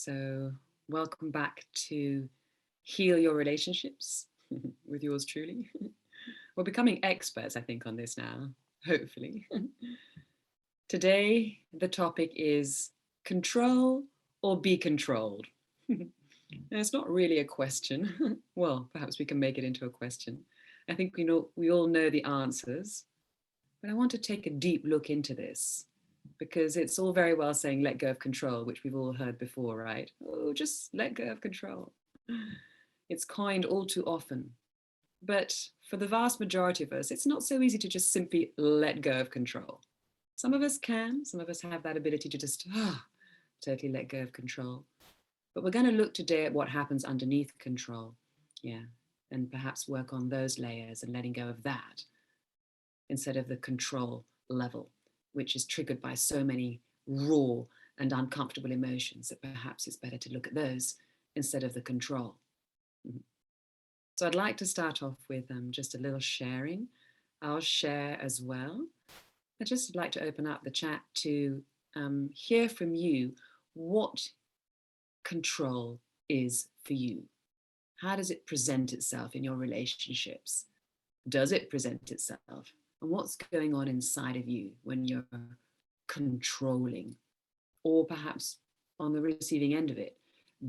So welcome back to Heal Your Relationships with yours truly. We're becoming experts, I think, on this now, hopefully. Today, the topic is control or be controlled. And it's not really a question. Well, perhaps we can make it into a question. I think we all know the answers, but I want to take a deep look into this because it's all very well saying let go of control, which we've all heard before, right? Oh, just let go of control. It's coined all too often. But for the vast majority of us, it's not so easy to just simply let go of control. Some of us can, some of us have that ability to just totally let go of control. But we're going to look today at what happens underneath control. Yeah. And perhaps work on those layers and letting go of that instead of the control level, which is triggered by so many raw and uncomfortable emotions that perhaps it's better to look at those instead of the control. So I'd like to start off with just a little sharing. I'll share as well. I'd just like to open up the chat to hear from you what control is for you. How does it present itself in your relationships? Does it present itself? And what's going on inside of you when you're controlling, or perhaps on the receiving end of it,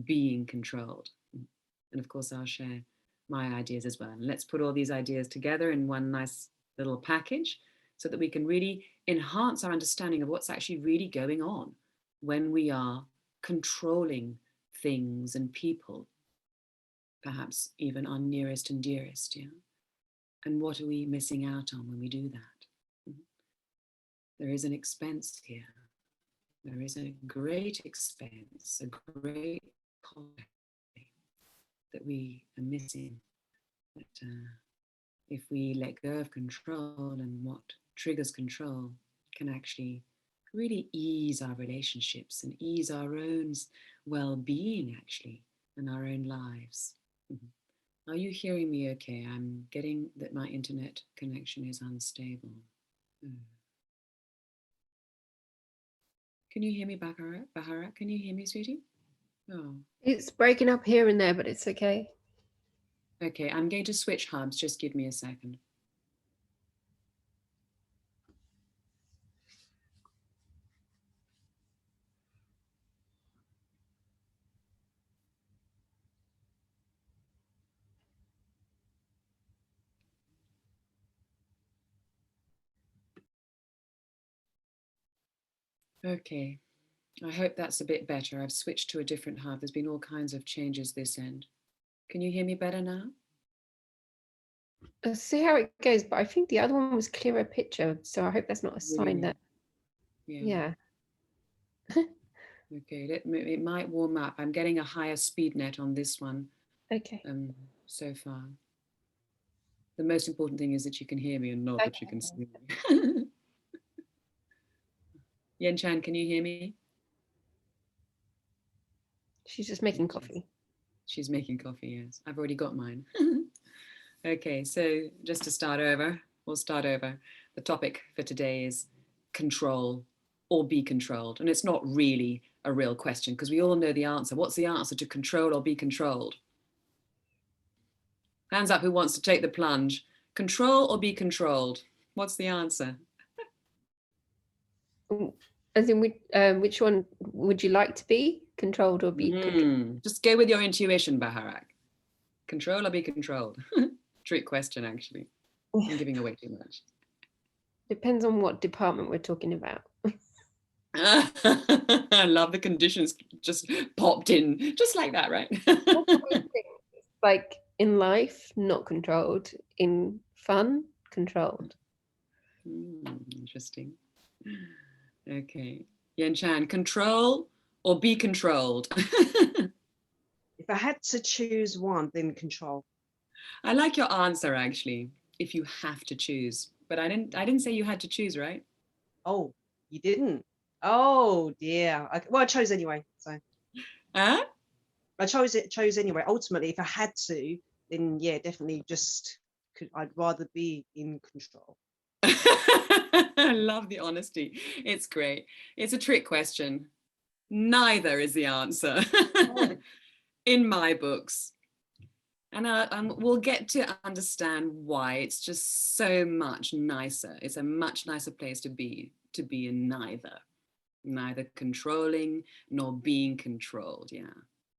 being controlled? And of course, I'll share my ideas as well. And let's put all these ideas together in one nice little package so that we can really enhance our understanding of what's actually really going on when we are controlling things and people, perhaps even our nearest and dearest, yeah? And what are we missing out on when we do that? There is an expense here. There is a great expense, a great cost that we are missing. That if we let go of control and what triggers control can actually really ease our relationships and ease our own well-being, actually, and our own lives. Are you hearing me okay? I'm getting that my internet connection is unstable. Can you hear me, Baharat? Can you hear me, sweetie? Oh. It's breaking up here and there, but it's okay. Okay, I'm going to switch hubs. Just give me a second. Okay, I hope that's a bit better. I've switched to a different hub. There's been all kinds of changes this end. Can you hear me better now? I'll see how it goes, but I think the other one was clearer picture, so I hope that's not a sign that. Yeah. Okay, it might warm up. I'm getting a higher speed net on this one. Okay. So far. The most important thing is that you can hear me and not that you can see me. Yen Chan, can you hear me? She's just making coffee. She's making coffee, yes. I've already got mine. Okay, so just to start over, we'll start over. The topic for today is control or be controlled. And it's not really a real question because we all know the answer. What's the answer to control or be controlled? Hands up who wants to take the plunge. Control or be controlled? What's the answer? As in, which one would you like to be? Controlled or be controlled? Just go with your intuition, Baharak. Control or be controlled? Trick question, actually. I'm giving away too much. Depends on what department we're talking about. I love the conditions just popped in, just like that, right? Like in life, not controlled. In fun, controlled. Interesting. Okay. Yen Chan, control or be controlled? If I had to choose one, then control. I like your answer, actually, if you have to choose. But I didn't say you had to choose, right? Oh, you didn't? Oh, dear. Okay. Well, I chose anyway. So Huh? I chose anyway. Ultimately, if I had to, then yeah, definitely I'd rather be in control. I love the honesty. It's great. It's a trick question. Neither is the answer in my books. And we'll get to understand why. It's just so much nicer. It's a much nicer place to be in neither controlling nor being controlled. Yeah,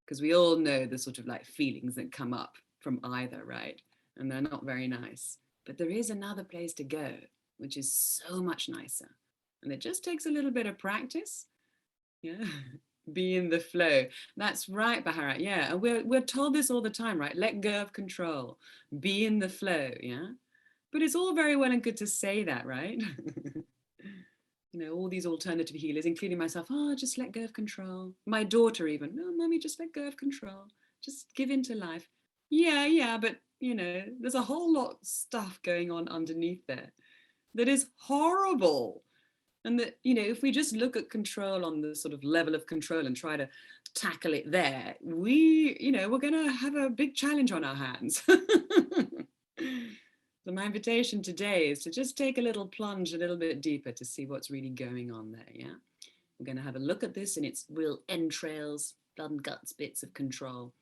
because we all know the sort of like feelings that come up from either, right? And they're not very nice. But there is another place to go, which is so much nicer. And it just takes a little bit of practice. Yeah. Be in the flow. That's right, Bharat. Yeah. And we're told this all the time, right? Let go of control. Be in the flow. Yeah. But it's all very well and good to say that, right? You know, all these alternative healers, including myself, oh, just let go of control. My daughter even, no, mommy, just let go of control. Just give in to life. Yeah, but you know, there's a whole lot of stuff going on underneath there that is horrible. And that, you know, if we just look at control on the sort of level of control and try to tackle it there, we're going to have a big challenge on our hands. So my invitation today is to just take a little plunge a little bit deeper to see what's really going on there. Yeah. We're going to have a look at this in its real entrails, blood and guts, bits of control,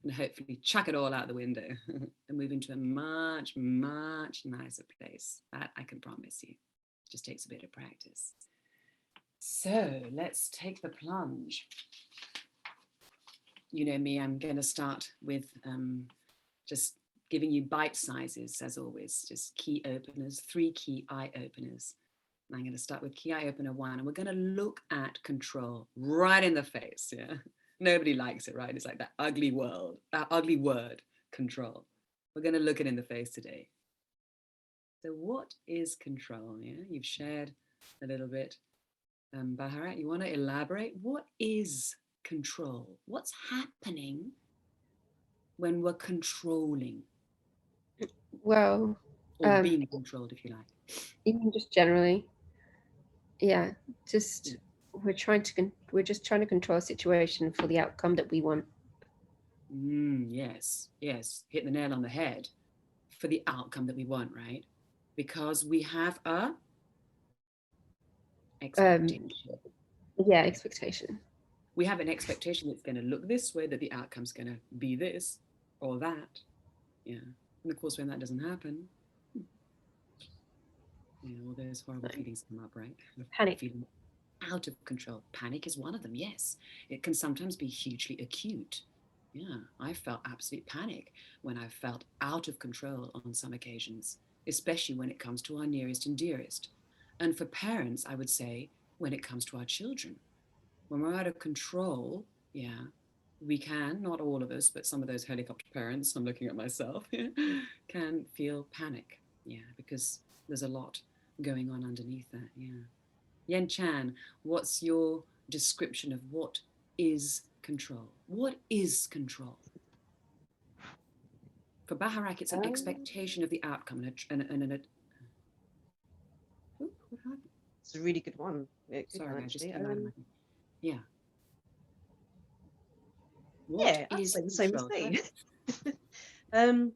and hopefully chuck it all out the window and move into a much, much nicer place. That I can promise you. It just takes a bit of practice. So let's take the plunge. You know me, I'm going to start with just giving you bite sizes, as always, just key openers, 3 key eye openers. And I'm going to start with key eye opener 1, and we're going to look at control right in the face. Yeah, nobody likes it, right? It's like that ugly word, control. We're going to look it in the face today. So what is control? Yeah, you've shared a little bit. Bharat, you want to elaborate? What is control? What's happening when we're controlling? Well, Or being controlled, if you like. even just generally, yeah, just we're just trying to control a situation for the outcome that we want. Yes, hit the nail on the head. For the outcome that we want, right? Because we have a expectation. Expectation. We have an expectation that's going to look this way, that the outcome's going to be this or that. Yeah. And of course, when that doesn't happen, all those horrible feelings come up, right? Panic. Feeling out of control. Panic is one of them, yes. It can sometimes be hugely acute. Yeah, I felt absolute panic when I felt out of control on some occasions, especially when it comes to our nearest and dearest. And for parents, I would say, when it comes to our children. When we're out of control, we can, not all of us, but some of those helicopter parents, I'm looking at myself, can feel panic, because there's a lot going on underneath that, Yen Chan, what's your description of what is control? What is control? For Bharat, it's an expectation of the outcome what happened? It's a really good one. Sorry, I just came actually. out of my... Yeah. I'd say the same as me.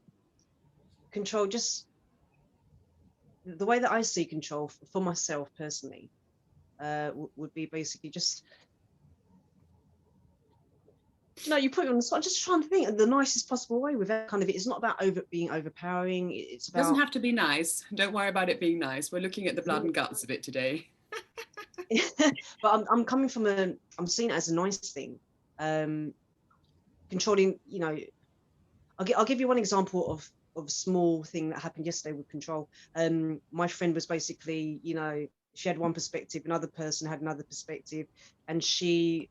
Control, just the way that I see control for myself personally would be basically just, you put me on the spot, just trying to think of the nicest possible way without kind of, it's not about being overpowering. It's about... It doesn't have to be nice. Don't worry about it being nice. We're looking at the blood and guts of it today. But I'm coming from I'm seeing it as a nice thing. Controlling, I'll give you one example of a small thing that happened yesterday with control. My friend was basically, she had one perspective, another person had another perspective, and she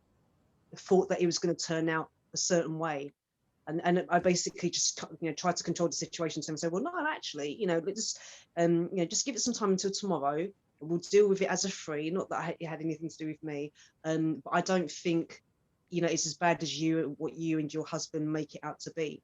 thought that it was going to turn out a certain way. And I basically just, tried to control the situation. So I said, well, no, actually, just give it some time until tomorrow. We'll deal with it as a free, not that it had anything to do with me. But I don't think, it's as bad as what you and your husband make it out to be.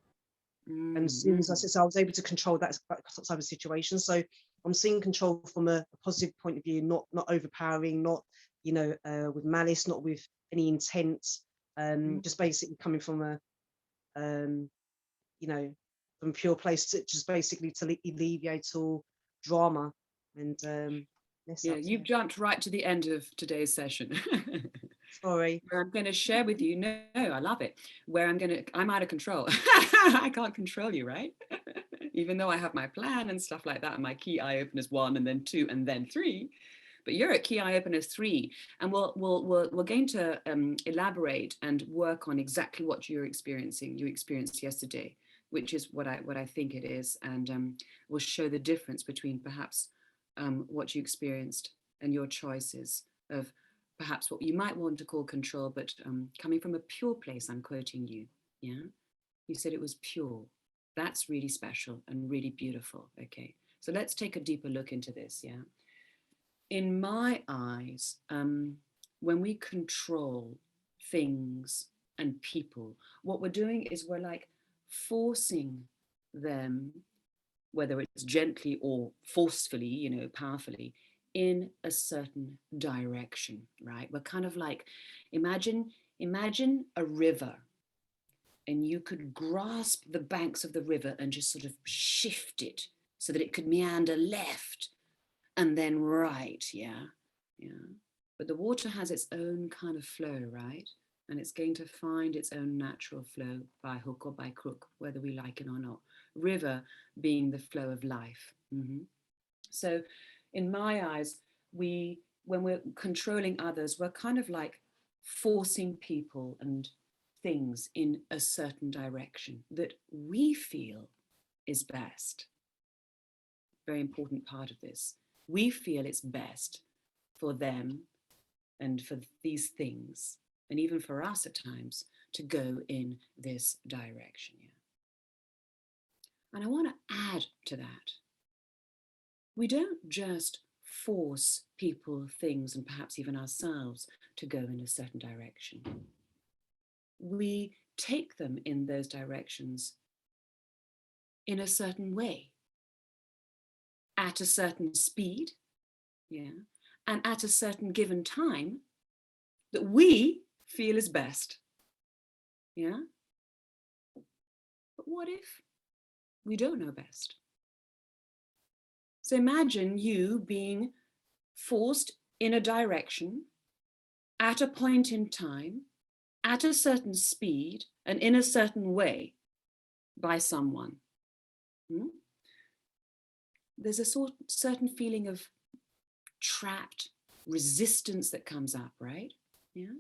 And as soon as I said, so I was able to control that type of situation. So I'm seeing control from a positive point of view, not overpowering, not, with malice, not with any intent, just basically coming from a, from a pure place to just basically to alleviate all drama. And you've jumped right to the end of today's session. Sorry. where I'm going to share with you. No, I love it. Where I'm out of control. I can't control you, right? Even though I have my plan and stuff like that, and my key eye openers 1 and then 2 and then 3. But you're at key eye opener 3, and we're going to elaborate and work on exactly what you're experiencing. You experienced yesterday, which is what I think it is, and we'll show the difference between perhaps what you experienced and your choices of perhaps what you might want to call control, but coming from a pure place. I'm quoting you. Yeah, you said it was pure. That's really special and really beautiful. Okay, so let's take a deeper look into this. Yeah. In my eyes, when we control things and people, what we're doing is we're like forcing them, whether it's gently or forcefully, you know, powerfully, in a certain direction, right? We're kind of like, imagine a river, and you could grasp the banks of the river and just sort of shift it so that it could meander left and then right, yeah. But the water has its own kind of flow, right? And it's going to find its own natural flow by hook or by crook, whether we like it or not. River being the flow of life. So in my eyes, when we're controlling others, we're kind of like forcing people and things in a certain direction that we feel is best. Very important part of this. We feel it's best for them and for these things, and even for us at times, to go in this direction. Yeah. And I want to add to that. We don't just force people, things, and perhaps even ourselves to go in a certain direction. We take them in those directions in a certain way, at a certain speed, yeah, and at a certain given time that we feel is best, yeah. But what if we don't know best? So imagine you being forced in a direction at a point in time, at a certain speed, and in a certain way by someone. There's a certain feeling of trapped resistance that comes up, right? Yeah.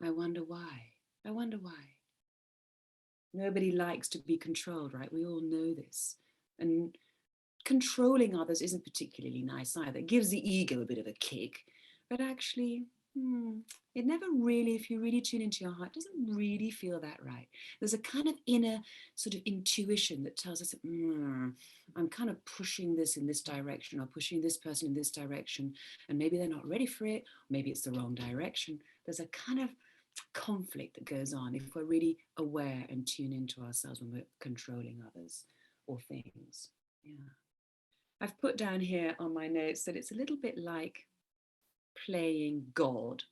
I wonder why. Nobody likes to be controlled, right? We all know this. And controlling others isn't particularly nice either. It gives the ego a bit of a kick, but actually, it never really, if you really tune into your heart, doesn't really feel that right. There's a kind of inner sort of intuition that tells us, I'm kind of pushing this in this direction, or pushing this person in this direction, and maybe they're not ready for it, maybe it's the wrong direction. There's a kind of conflict that goes on if we're really aware and tune into ourselves when we're controlling others or things. Yeah. I've put down here on my notes that it's a little bit like playing God.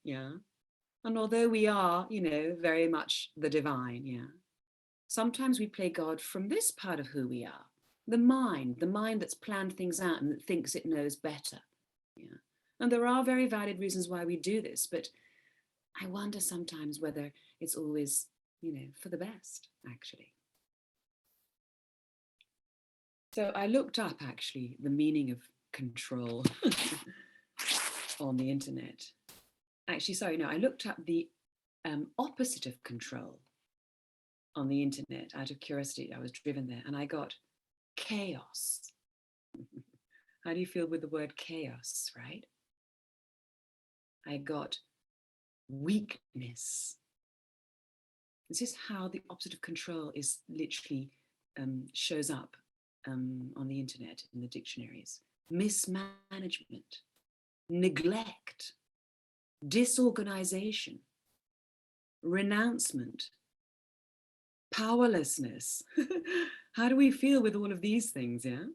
Yeah. And although we are, you know, very much the divine, yeah, sometimes we play God from this part of who we are, the mind that's planned things out and that thinks it knows better. Yeah. And there are very valid reasons why we do this, but I wonder sometimes whether it's always, you know, for the best, actually. So I looked up actually the meaning of control on the internet. Actually, sorry, no, I looked up the opposite of control on the internet out of curiosity. I was driven there and I got chaos. How do you feel with the word chaos, right? I got weakness. This is how the opposite of control is literally shows up on the internet in the dictionaries. Mismanagement, neglect, disorganization, renouncement, powerlessness. How do we feel with all of these things, yeah?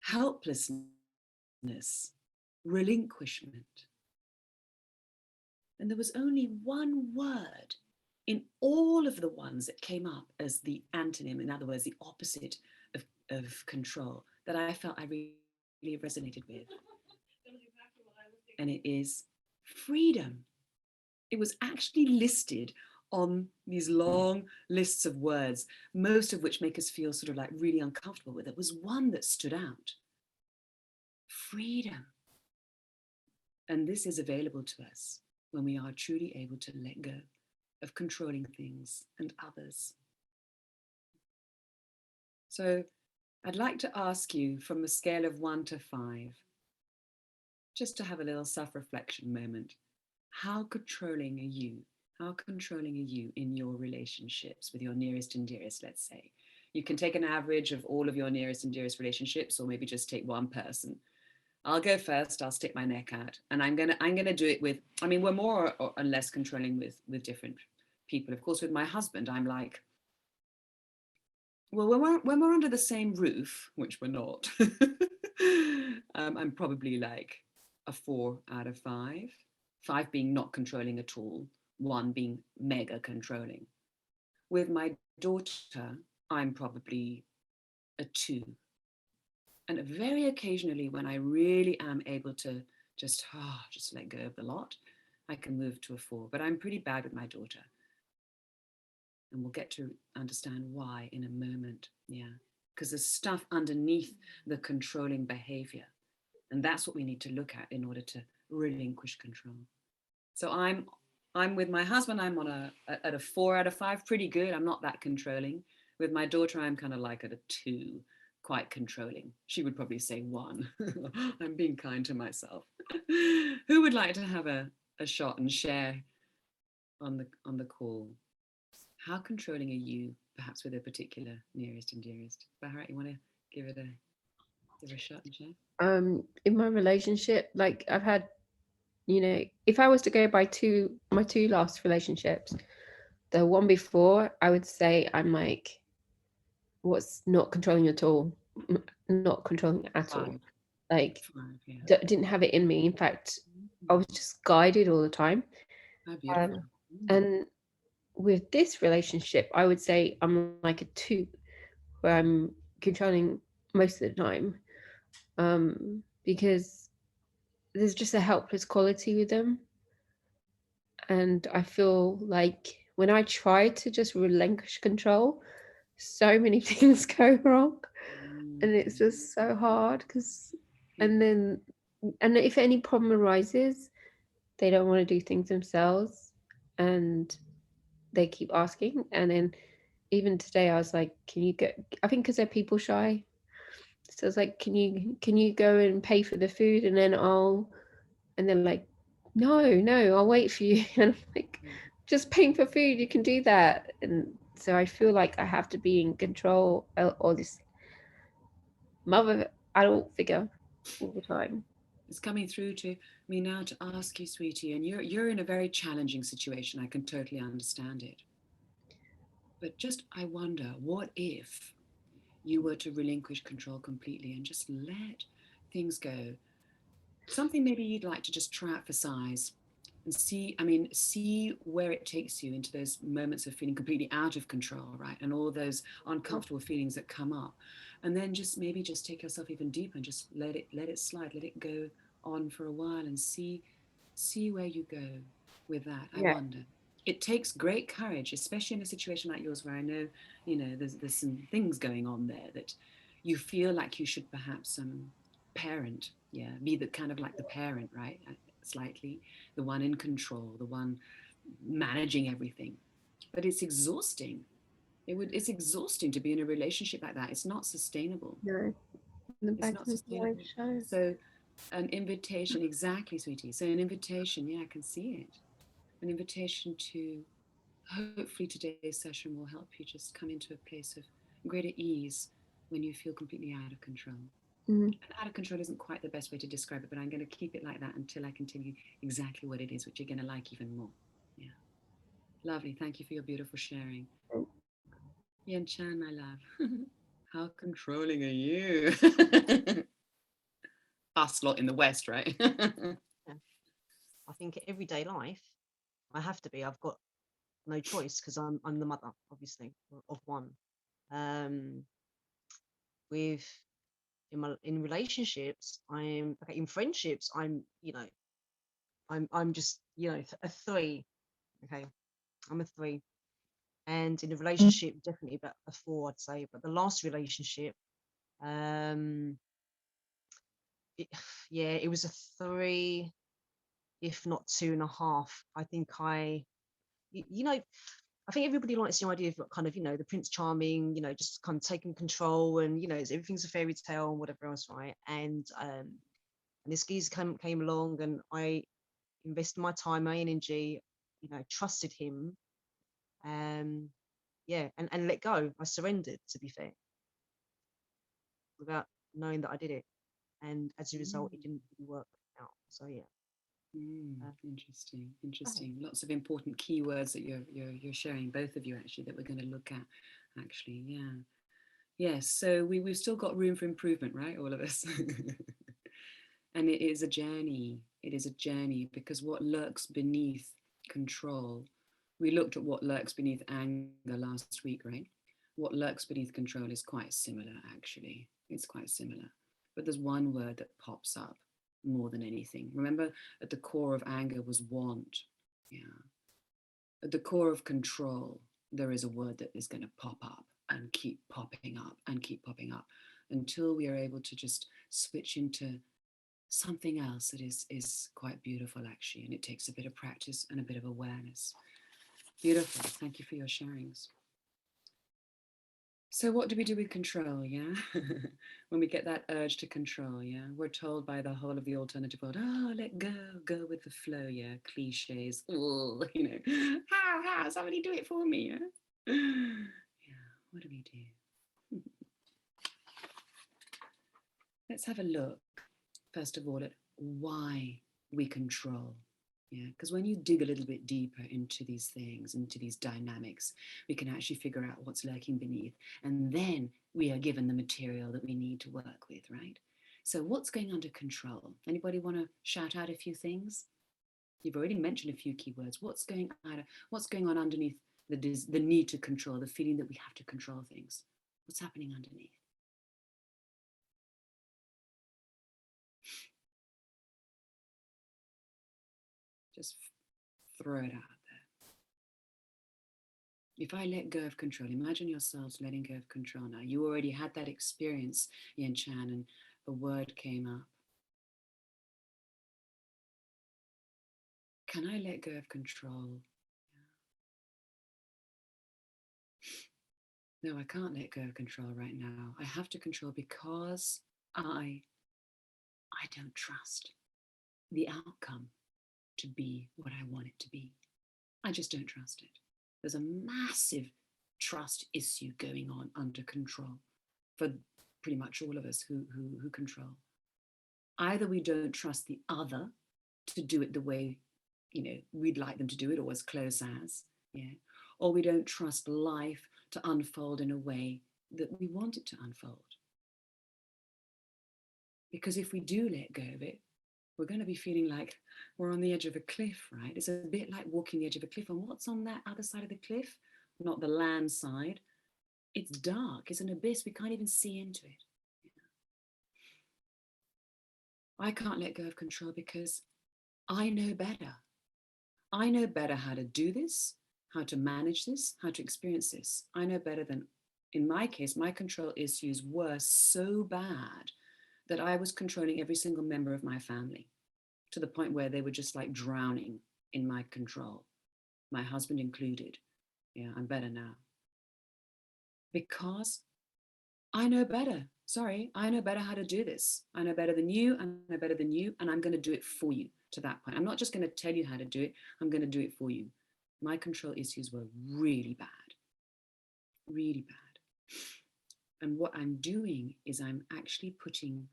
Helplessness, relinquishment. And there was only one word in all of the ones that came up as the antonym, in other words, the opposite of control, that I felt I really resonated with. and it is freedom. It was actually listed on these long lists of words, most of which make us feel sort of like really uncomfortable with. It was one that stood out. Freedom. And this is available to us when we are truly able to let go of controlling things and others. So I'd like to ask you, from a scale of 1 to 5, just to have a little self-reflection moment. How controlling are you? How controlling are you in your relationships with your nearest and dearest, let's say? You can take an average of all of your nearest and dearest relationships, or maybe just take one person. I'll go first. I'll stick my neck out, and I'm gonna do it with. I mean, we're more or less controlling with different people. Of course, with my husband, I'm like, well, when we're under the same roof, which we're not, I'm probably like a 4 out of 5. 5 being not controlling at all, 1 being mega controlling. With my daughter, I'm probably a 2. And very occasionally, when I really am able to just let go of the lot, I can move to a 4. But I'm pretty bad with my daughter. And we'll get to understand why in a moment. Yeah. Because there's stuff underneath the controlling behavior. And that's what we need to look at in order to relinquish control. So I'm with my husband, I'm on at a 4 out of 5, pretty good. I'm not that controlling. With my daughter, I'm kind of like at a 2, quite controlling. She would probably say 1. I'm being kind to myself. Who would like to have a shot and share on the call? How controlling are you, perhaps with a particular nearest and dearest? Bharat, you want to give it a shot and share? In my relationship, like I've had, if I was to go by my 2 last relationships, the one before, I would say I'm like, what's not controlling at all, not controlling at all. 5. Like 5, yeah. didn't have it in me. In fact, I was just guided all the time. How beautiful. And with this relationship, I would say I'm like a 2, where I'm controlling most of the time, because there's just a helpless quality with them. And I feel like when I try to just relinquish control, so many things go wrong. And it's just so hard and if any problem arises, they don't want to do things themselves, and they keep asking. And then even today, I was like, can you go? I think because they're people shy. So I was like, can you go and pay for the food, and then and they're like, no, I'll wait for you. And I'm like, just paying for food, you can do that. And so I feel like I have to be in control, or this mother adult figure all the time. It's coming through to me now to ask you, sweetie, and you're in a very challenging situation. I can totally understand it. But just, I wonder, what if you were to relinquish control completely and just let things go? Something maybe you'd like to just try out for size and see where it takes you into those moments of feeling completely out of control, right? And all those uncomfortable feelings that come up. And then just take yourself even deeper and just let it slide, let it go on for a while and see where you go with that. I wonder. It takes great courage, especially in a situation like yours where I know, there's some things going on there that you feel like you should perhaps parent, be the kind of like the parent, right? Slightly, the one in control, the one managing everything. But it's exhausting. It's exhausting to be in a relationship like that. It's not sustainable. No, It's not sustainable. So an invitation, exactly, sweetie. So an invitation, I can see it. An invitation to, hopefully today's session will help you just come into a place of greater ease when you feel completely out of control. And out of control isn't quite the best way to describe it, but I'm going to keep it like that until I can tell you exactly what it is, which you're going to like even more. Yeah. Lovely. Thank you for your beautiful sharing. Yen Chan, my love. How controlling are you? Us lot in the West, right? I think everyday life, I have to be. I've got no choice because I'm the mother, obviously, of one. In relationships, I'm okay. In friendships, I'm I'm just, you know, a 3. Okay, I'm a 3, and in a relationship, definitely about a 4, I'd say. But the last relationship, um, it, yeah, it was a 3, if not 2.5. I think you know, I think everybody likes the idea of like, kind of, you know, the Prince Charming, you know, just kind of taking control, and you know, everything's a fairy tale and whatever else, right? And this geezer came along, and I invested my time, my energy, you know, trusted him, um, yeah, and let go. I surrendered, to be fair, without knowing that I did it, and as a result, it Mm, didn't really work out. So yeah, interesting, go ahead. interesting. Lots of important keywords that you're sharing, both of you actually, that we're going to look at. Actually, yeah, yes. So we've still got room for improvement, right? All of us. And it is a journey. It is a journey, because what lurks beneath control, we looked at what lurks beneath anger last week, right? What lurks beneath control is quite similar, actually. It's quite similar. But there's one word that pops up more than anything. Remember, at the core of anger was want. Yeah. At the core of control, there is a word that is going to pop up and keep popping up and keep popping up until we are able to just switch into something else that is quite beautiful, actually, and it takes a bit of practice and a bit of awareness. Beautiful. Thank you for your sharings. So what do we do with control? Yeah. When we get that urge to control, yeah, we're told by the whole of the alternative world, oh, let go, go with the flow. Yeah, cliches. Oh, you know, how somebody do it for me. Yeah. Yeah, what do we do? Let's have a look, first of all, at why we control. Yeah, because when you dig a little bit deeper into these things, into these dynamics, we can actually figure out what's lurking beneath. And then we are given the material that we need to work with, right? So what's going under control? Anybody want to shout out a few things? You've already mentioned a few keywords. What's going on underneath the need to control, the feeling that we have to control things? What's happening underneath? Just throw it out there. If I let go of control, imagine yourselves letting go of control now. You already had that experience, Yen Chan, and a word came up. Can I let go of control? No, I can't let go of control right now. I have to control because I don't trust the outcome to be what I want it to be. I just don't trust it. There's a massive trust issue going on under control for pretty much all of us who control. Either we don't trust the other to do it the way, you know, we'd like them to do it, or as close as, yeah, or we don't trust life to unfold in a way that we want it to unfold. Because if we do let go of it, we're going to be feeling like we're on the edge of a cliff, right? It's a bit like walking the edge of a cliff. And what's on that other side of the cliff? Not the land side. It's dark. It's an abyss. We can't even see into it. I can't let go of control because I know better. I know better how to do this, how to manage this, how to experience this. I know better than, in my case, my control issues were so bad that I was controlling every single member of my family to the point where they were just like drowning in my control, my husband included. Yeah, I'm better now. Because I know better. Sorry, I know better how to do this. I know better than you, I know better than you, and I'm going to do it for you to that point. I'm not just going to tell you how to do it, I'm going to do it for you. My control issues were really bad, really bad. And what I'm doing is I'm actually putting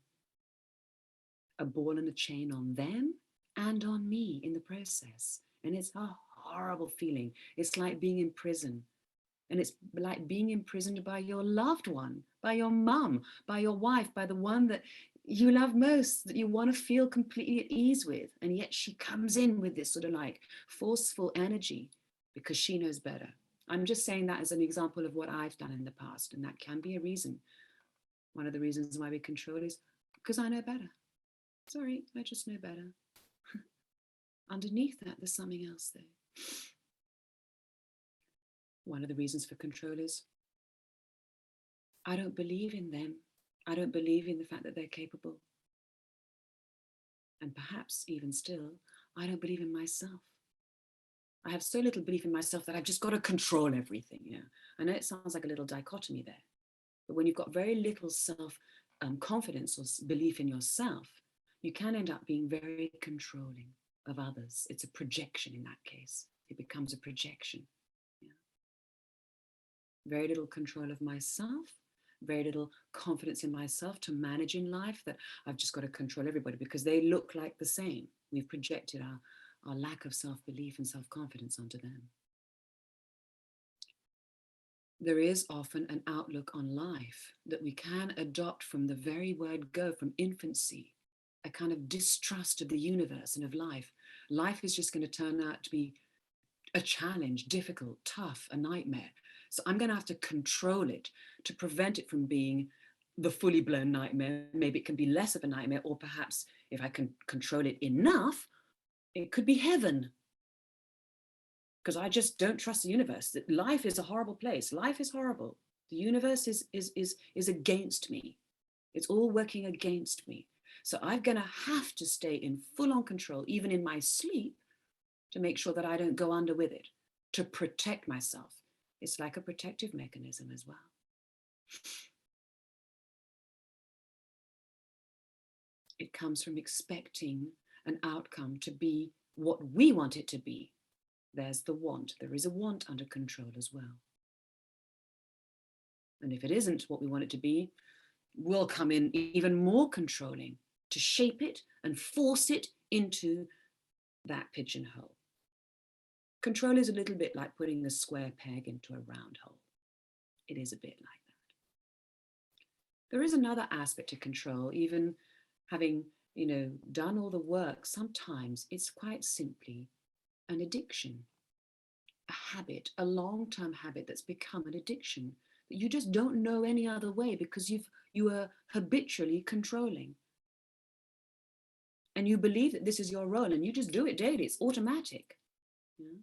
a ball and a chain on them and on me in the process. And it's a horrible feeling. It's like being in prison. And it's like being imprisoned by your loved one, by your mum, by your wife, by the one that you love most, that you want to feel completely at ease with. And yet she comes in with this sort of like forceful energy because she knows better. I'm just saying that as an example of what I've done in the past. And that can be a reason. One of the reasons why we control is because I know better. Sorry, I just know better. Underneath that, there's something else though. One of the reasons for control is I don't believe in them. I don't believe in the fact that they're capable. And perhaps even still, I don't believe in myself. I have so little belief in myself that I've just got to control everything. Yeah, I know it sounds like a little dichotomy there, but when you've got very little self confidence or belief in yourself, you can end up being very controlling of others. It's a projection in that case. It becomes a projection. Yeah. Very little control of myself, very little confidence in myself to manage in life, that I've just got to control everybody because they look like the same. We've projected our lack of self-belief and self-confidence onto them. There is often an outlook on life that we can adopt from the very word go, from infancy, a kind of distrust of the universe and of life. Life is just going to turn out to be a challenge, difficult, tough, a nightmare. So I'm going to have to control it to prevent it from being the fully blown nightmare. Maybe it can be less of a nightmare, or perhaps if I can control it enough, it could be heaven. Because I just don't trust the universe. That life is a horrible place. Life is horrible. The universe is against me. It's all working against me. So I'm going to have to stay in full-on control, even in my sleep, to make sure that I don't go under with it, to protect myself. It's like a protective mechanism as well. It comes from expecting an outcome to be what we want it to be. There's the want. There is a want under control as well. And if it isn't what we want it to be, we'll come in even more controlling to shape it and force it into that pigeonhole. Control is a little bit like putting a square peg into a round hole. It is a bit like that. There is another aspect to control, even having, done all the work. Sometimes it's quite simply an addiction, a habit, a long-term habit that's become an addiction that you just don't know any other way because you are habitually controlling. And you believe that this is your role and you just do it daily. It's automatic. Yeah?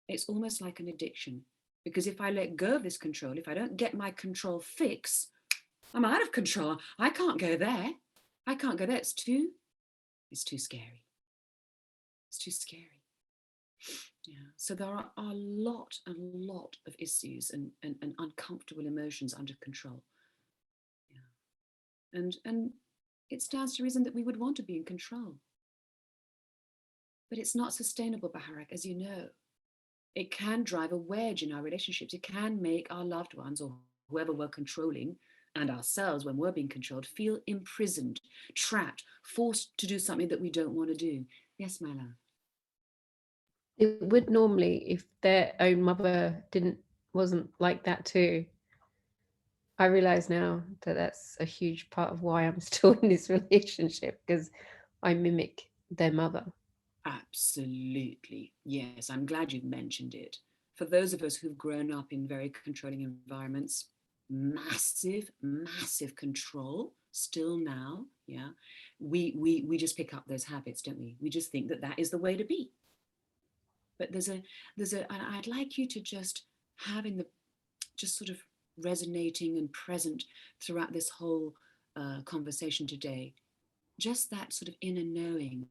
It's almost like an addiction, because if I let go of this control, if I don't get my control fix, I'm out of control. I can't go there. I can't go there. It's too scary. It's too scary. Yeah. So there are a lot of issues and uncomfortable emotions under control. Yeah. And it stands to reason that we would want to be in control. But it's not sustainable, Baharak, as you know. It can drive a wedge in our relationships. It can make our loved ones or whoever we're controlling, and ourselves when we're being controlled, feel imprisoned, trapped, forced to do something that we don't want to do. Yes, my love. It would normally, if their own mother wasn't like that too. I realize now that that's a huge part of why I'm still in this relationship, because I mimic their mother. Absolutely. Yes, I'm glad you've mentioned it. For those of us who've grown up in very controlling environments, massive control still now. Yeah. We just pick up those habits, don't we? We just think that that is the way to be. But I'd like you to just have just sort of resonating and present throughout this whole conversation today, just that sort of inner knowing.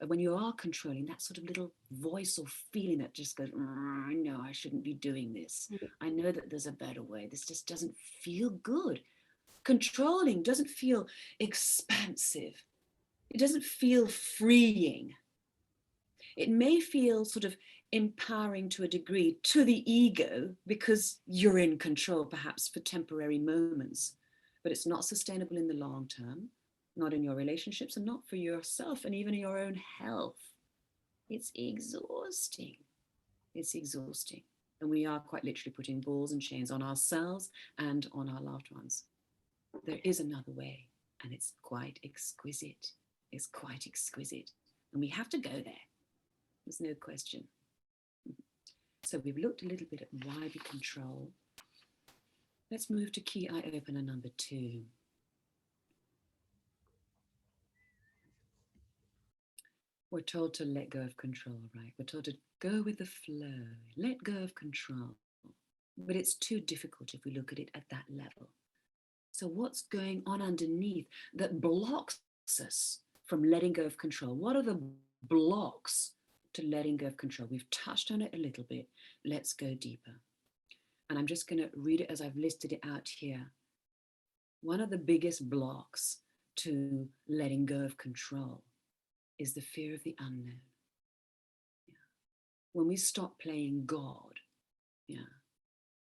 When you are controlling, that sort of little voice or feeling that just goes, I know I shouldn't be doing this. I know that there's a better way. This just doesn't feel good. Controlling doesn't feel expansive. It doesn't feel freeing. It may feel sort of empowering to a degree to the ego because you're in control, perhaps for temporary moments, but it's not sustainable in the long term. Not in your relationships and not for yourself and even your own health. It's exhausting. It's exhausting. And we are quite literally putting balls and chains on ourselves and on our loved ones. There is another way, and it's quite exquisite. It's quite exquisite. And we have to go there. There's no question. So we've looked a little bit at why we control. Let's move to key eye opener number 2. We're told to let go of control, right? We're told to go with the flow, let go of control. But it's too difficult if we look at it at that level. So what's going on underneath that blocks us from letting go of control? What are the blocks to letting go of control? We've touched on it a little bit. Let's go deeper. And I'm just going to read it as I've listed it out here. One of the biggest blocks to letting go of control is the fear of the unknown. Yeah. When we stop playing God, yeah,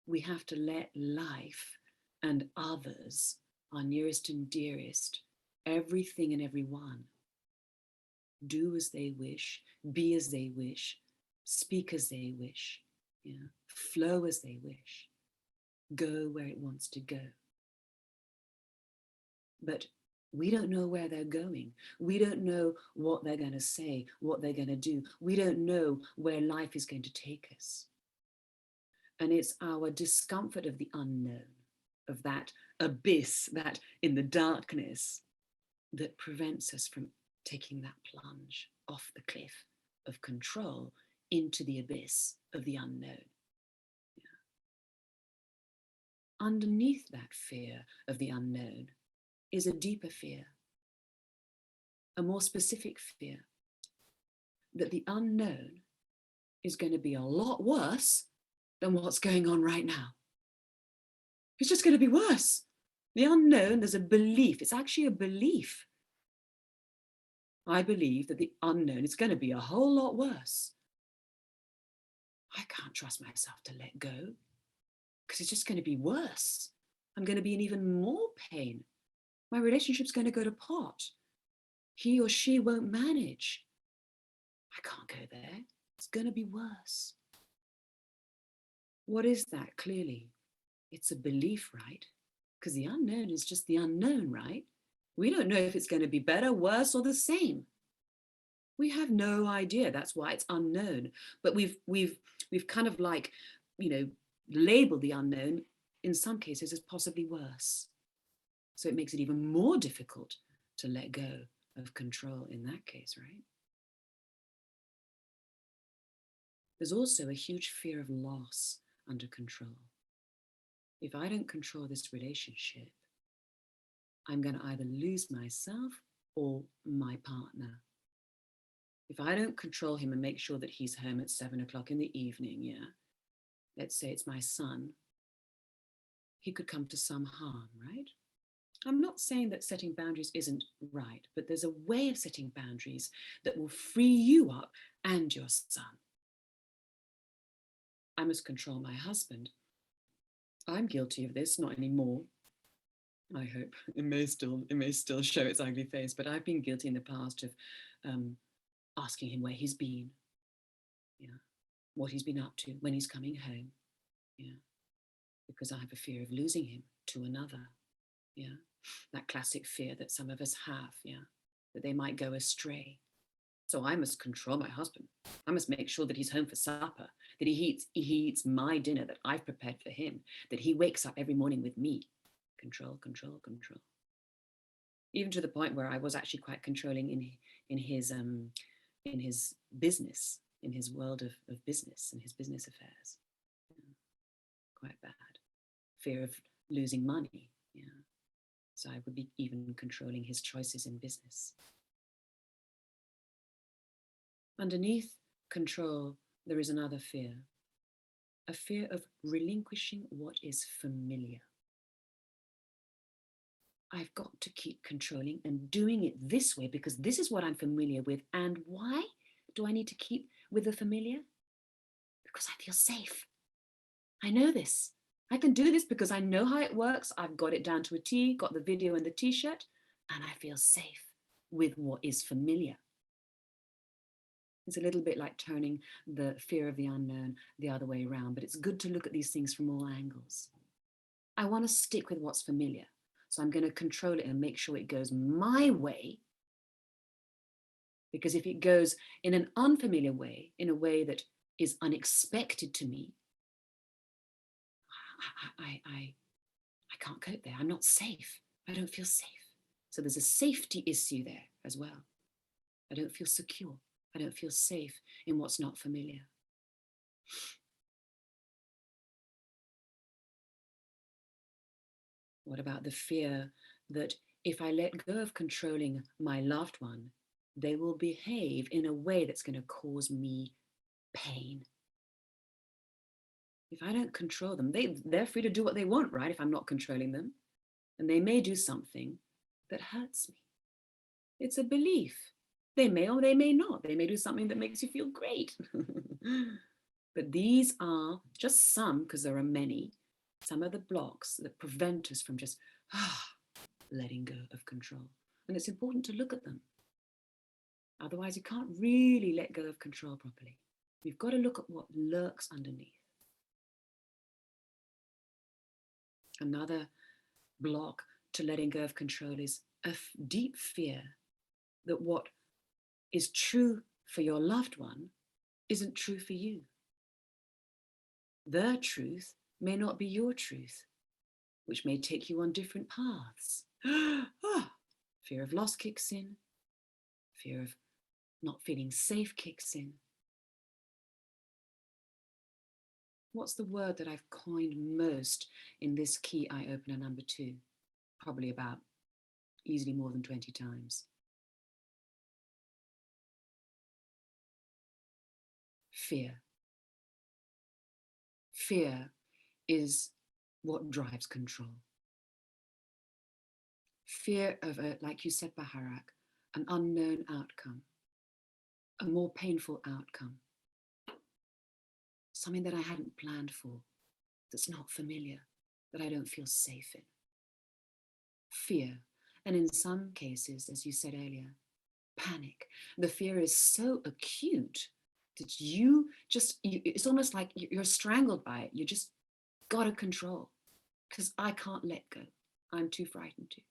we have to let life and others, our nearest and dearest, everything and everyone, do as they wish, be as they wish, speak as they wish, yeah, flow as they wish, go where it wants to go. But we don't know where they're going. We don't know what they're going to say, what they're going to do. We don't know where life is going to take us. And it's our discomfort of the unknown, of that abyss, that in the darkness, that prevents us from taking that plunge off the cliff of control into the abyss of the unknown. Yeah. Underneath that fear of the unknown is a deeper fear, a more specific fear, that the unknown is going to be a lot worse than what's going on right now. It's just going to be worse. The unknown, there's a belief. It's actually a belief. I believe that the unknown is going to be a whole lot worse. I can't trust myself to let go because it's just going to be worse. I'm going to be in even more pain. My relationship's going to go to pot. He or she won't manage. I can't go there. It's going to be worse. What is that? Clearly, it's a belief, right? Because the unknown is just the unknown, right? We don't know if it's going to be better, worse, or the same. We have no idea. That's why it's unknown. But we've kind of like, labeled the unknown in some cases as possibly worse. So it makes it even more difficult to let go of control in that case, right? There's also a huge fear of loss under control. If I don't control this relationship, I'm going to either lose myself or my partner. If I don't control him and make sure that he's home at 7 o'clock in the evening, yeah, let's say it's my son, he could come to some harm, right? I'm not saying that setting boundaries isn't right, but there's a way of setting boundaries that will free you up and your son. I must control my husband. I'm guilty of this, not anymore. I hope it may still show its ugly face, but I've been guilty in the past of asking him where he's been, yeah, what he's been up to, when he's coming home, yeah, because I have a fear of losing him to another, yeah, that classic fear that some of us have, yeah, that they might go astray. So I must control my husband. I must make sure that he's home for supper, that he eats my dinner that I've prepared for him, that he wakes up every morning with me. Control, control, control. Even to the point where I was actually quite controlling in his business, in his world of business and his business affairs. Yeah. Quite bad. Fear of losing money. Yeah. So I would be even controlling his choices in business. Underneath control, there is another fear, a fear of relinquishing what is familiar. I've got to keep controlling and doing it this way because this is what I'm familiar with. And why do I need to keep with the familiar? Because I feel safe. I know this. I can do this because I know how it works. I've got it down to a T, got the video and the t-shirt, and I feel safe with what is familiar. It's a little bit like turning the fear of the unknown the other way around, but it's good to look at these things from all angles. I want to stick with what's familiar. So I'm going to control it and make sure it goes my way. Because if it goes in an unfamiliar way, in a way that is unexpected to me, I can't cope there. I'm not safe. I don't feel safe. So there's a safety issue there as well. I don't feel secure. I don't feel safe in what's not familiar. What about the fear that if I let go of controlling my loved one, they will behave in a way that's going to cause me pain? If I don't control them, they're free to do what they want, right? If I'm not controlling them. And they may do something that hurts me. It's a belief. They may or they may not. They may do something that makes you feel great. But these are just some, because there are many, some of the blocks that prevent us from just letting go of control. And it's important to look at them. Otherwise, you can't really let go of control properly. You've got to look at what lurks underneath. Another block to letting go of control is a deep fear that what is true for your loved one isn't true for you. Their truth may not be your truth, which may take you on different paths. Fear of loss kicks in. Fear of not feeling safe kicks in. What's the word that I've coined most in this key eye opener number 2? Probably about easily more than 20 times. Fear. Fear is what drives control. Fear of, like you said, Baharak, an unknown outcome, a more painful outcome, something that I hadn't planned for, that's not familiar, that I don't feel safe in. Fear, and in some cases, as you said earlier, panic. The fear is so acute that it's almost like you're strangled by it. You just got to control because I can't let go. I'm too frightened to.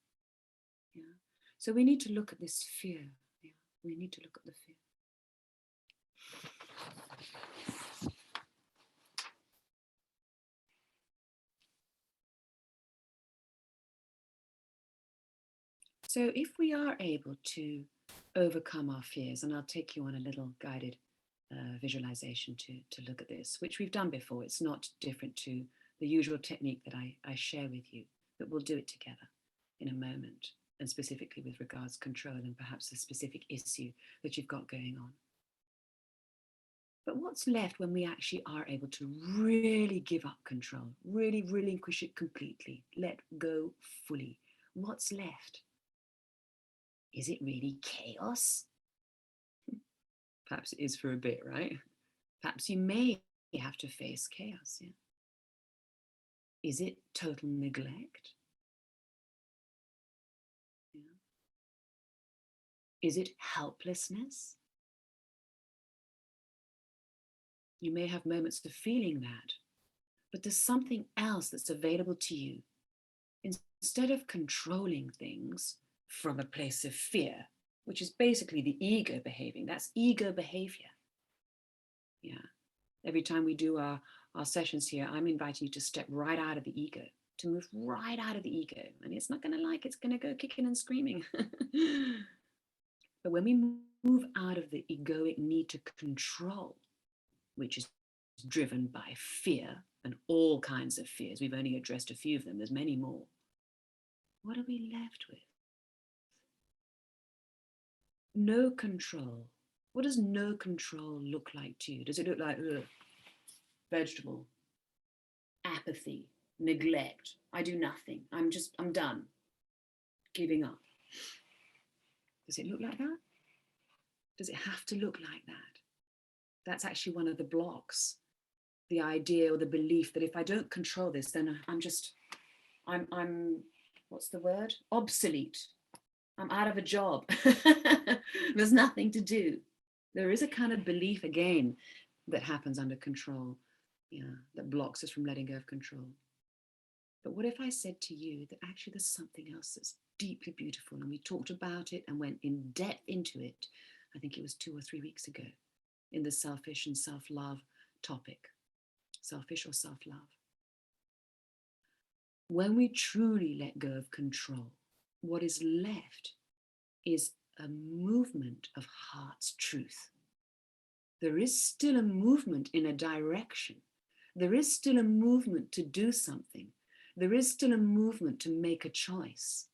Yeah. So we need to look at this fear. Yeah. We need to look at the fear. So if we are able to overcome our fears, and I'll take you on a little guided visualization to look at this, which we've done before. It's not different to the usual technique that I share with you, but we'll do it together in a moment, and specifically with regards control and perhaps a specific issue that you've got going on. But what's left when we actually are able to really give up control, really relinquish it completely, let go fully? What's left? Is it really chaos? Perhaps it is for a bit, right? Perhaps you may have to face chaos. Yeah? Is it total neglect? Yeah. Is it helplessness? You may have moments of feeling that, but there's something else that's available to you. Instead of controlling things from a place of fear, which is basically the ego behaving, that's ego behavior. Yeah. Every time we do our sessions here, I'm inviting you to step right out of the ego, to move right out of the ego. And it's not going to it's going to go kicking and screaming. But when we move out of the egoic need to control, which is driven by fear and all kinds of fears, we've only addressed a few of them, there's many more. What are we left with? No control. What does no control look like to you? Does it look like vegetable, apathy, neglect? I do nothing. I'm done. Giving up. Does it look like that? Does it have to look like that? That's actually one of the blocks. The idea or the belief that if I don't control this, then I'm what's the word? Obsolete. I'm out of a job. There's nothing to do. There is a kind of belief again that happens under control, that blocks us from letting go of control. But what if I said to you that actually there's something else that's deeply beautiful, and we talked about it and went in depth into it, I think it was 2 or 3 weeks ago, in the selfish and self-love topic, selfish or self-love. When we truly let go of control, what is left is a movement of heart's truth. there is still a movement in a direction. There is still a movement to do something. There is still a movement to make a choice.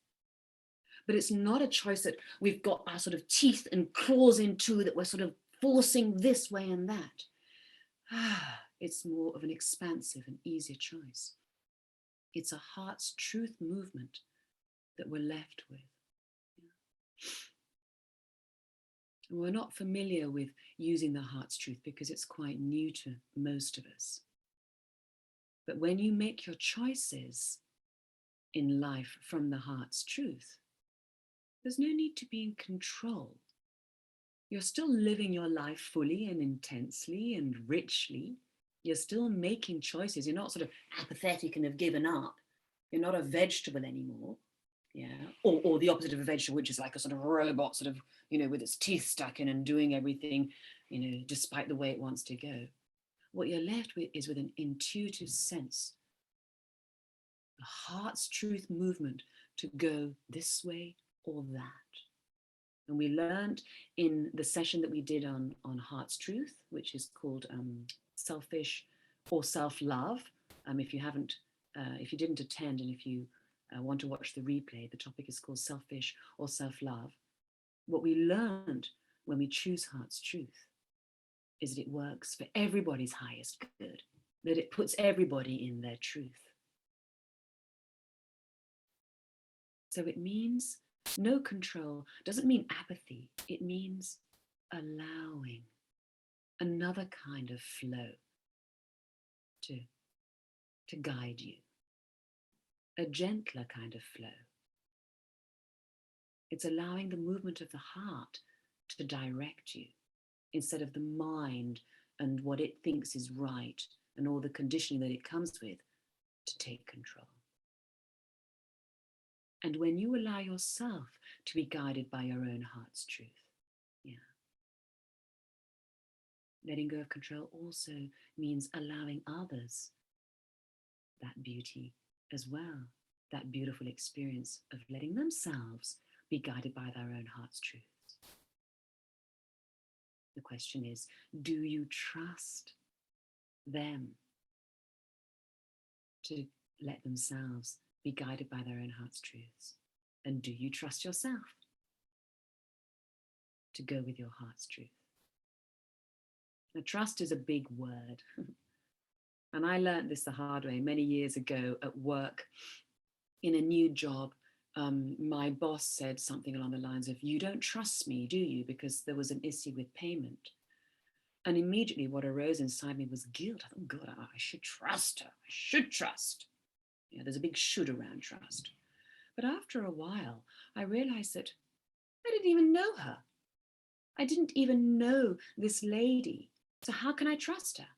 But it's not a choice that we've got our sort of teeth and claws into, that we're sort of forcing this way and that. It's more of an expansive and easier choice. It's a heart's truth movement that we're left with. And we're not familiar with using the heart's truth because it's quite new to most of us. But when you make your choices in life from the heart's truth, there's no need to be in control. You're still living your life fully and intensely and richly. You're still making choices. You're not sort of apathetic and have given up. You're not a vegetable anymore. Yeah. Or the opposite of a vegetable, which is like a sort of robot, sort of, with its teeth stuck in and doing everything, despite the way it wants to go. What you're left with is with an intuitive sense, the heart's truth movement to go this way or that. And we learned in the session that we did on heart's truth, which is called selfish or self-love. If you didn't attend, and if you want to watch the replay, the topic is called selfish or self-love. What we learned when we choose heart's truth is that it works for everybody's highest good, that it puts everybody in their truth. So it means no control, doesn't mean apathy. It means allowing another kind of flow to guide you, a gentler kind of flow. It's allowing the movement of the heart to direct you instead of the mind and what it thinks is right and all the conditioning that it comes with to take control. And when you allow yourself to be guided by your own heart's truth, letting go of control also means allowing others that beauty as well, that beautiful experience of letting themselves be guided by their own heart's truths. The question is, do you trust them to let themselves be guided by their own heart's truths? And do you trust yourself to go with your heart's truth? Now, trust is a big word. And I learned this the hard way many years ago at work in a new job. My boss said something along the lines of, "You don't trust me, do you?" Because there was an issue with payment. And immediately what arose inside me was guilt. I thought, God, I should trust her. I should trust. There's a big should around trust. But after a while, I realized that I didn't even know her. I didn't even know this lady. So how can I trust her?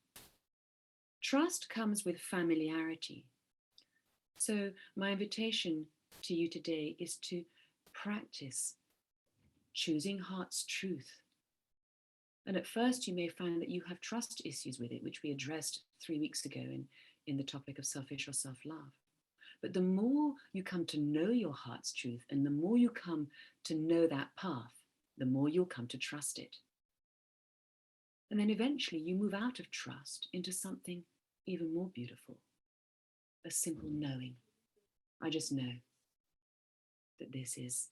Trust comes with familiarity. So my invitation to you today is to practice choosing heart's truth. And at first you may find that you have trust issues with it, which we addressed 3 weeks ago in the topic of selfish or self-love. But the more you come to know your heart's truth and the more you come to know that path, the more you'll come to trust it. And then eventually you move out of trust into something even more beautiful, a simple knowing. I just know that this is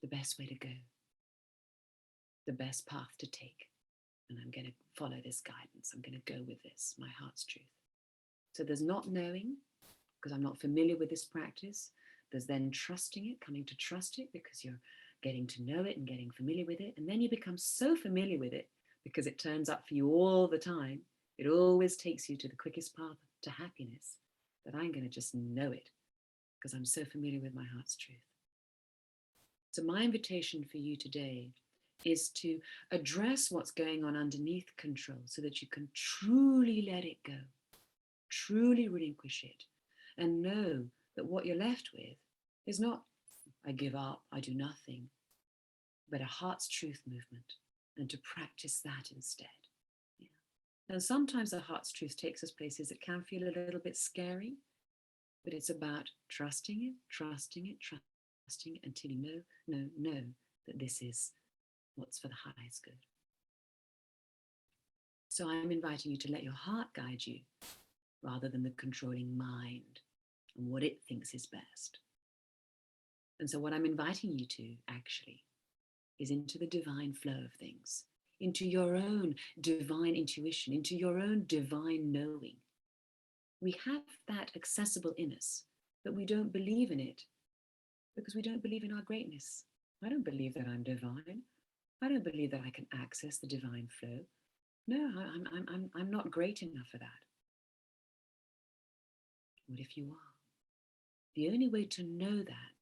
the best way to go, the best path to take. And I'm going to follow this guidance. I'm going to go with this, my heart's truth. So there's not knowing, because I'm not familiar with this practice. There's then trusting it, coming to trust it because you're getting to know it and getting familiar with it. And then you become so familiar with it because it turns up for you all the time. It always takes you to the quickest path to happiness, that I'm going to just know it because I'm so familiar with my heart's truth. So my invitation for you today is to address what's going on underneath control so that you can truly let it go, truly relinquish it, and know that what you're left with is not, I give up, I do nothing, but a heart's truth movement, and to practice that instead. And sometimes the heart's truth takes us places that can feel a little bit scary, but it's about trusting it, trusting it, trusting it until you know that this is what's for the highest good. So I'm inviting you to let your heart guide you rather than the controlling mind and what it thinks is best. And so what I'm inviting you to actually is into the divine flow of things, into your own divine intuition, into your own divine knowing. We have that accessible in us, but we don't believe in it because we don't believe in our greatness. I don't believe that I'm divine. I don't believe that I can access the divine flow. No, I'm not great enough for that. What if you are? The only way to know that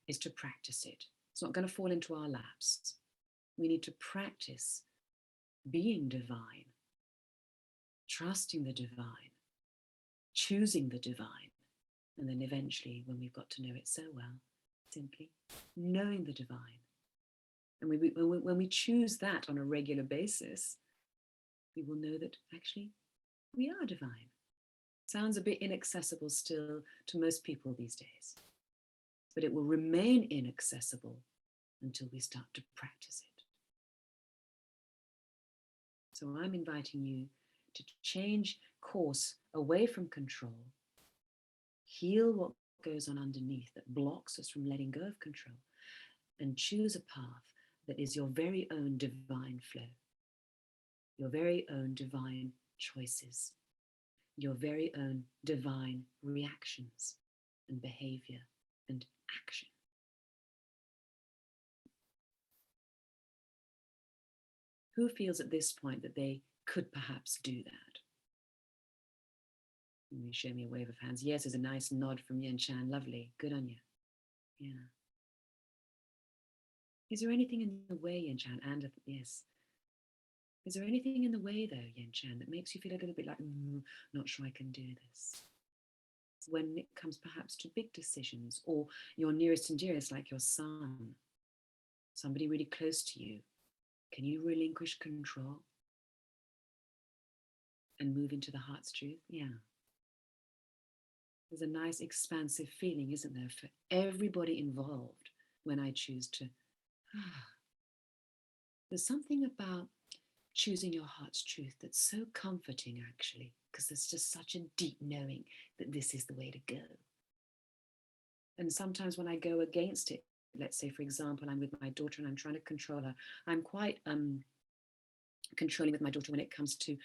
is to practice it. It's not going to fall into our laps. We need to practice being divine, trusting the divine, choosing the divine, and then eventually, when we've got to know it so well, simply knowing the divine. And when we choose that on a regular basis, we will know that actually we are divine. Sounds a bit inaccessible still to most people these days, but it will remain inaccessible until we start to practice it. So I'm inviting you to change course away from control, heal what goes on underneath that blocks us from letting go of control, and choose a path that is your very own divine flow, your very own divine choices, your very own divine reactions and behavior and action. Who feels at this point that they could perhaps do that? You show me a wave of hands. Yes, there's a nice nod from Yen Chan. Lovely. Good on you. Yeah. Is there anything in the way, Yen Chan? And yes. Is there anything in the way, though, Yen Chan, that makes you feel a little bit like, not sure I can do this? When it comes perhaps to big decisions, or your nearest and dearest, like your son, somebody really close to you, can you relinquish control and move into the heart's truth? Yeah. There's a nice expansive feeling, isn't there, for everybody involved when I choose to. There's something about choosing your heart's truth that's so comforting, actually, because there's just such a deep knowing that this is the way to go. And sometimes when I go against it, let's say, for example, I'm with my daughter and I'm trying to control her, I'm quite controlling with my daughter when it comes to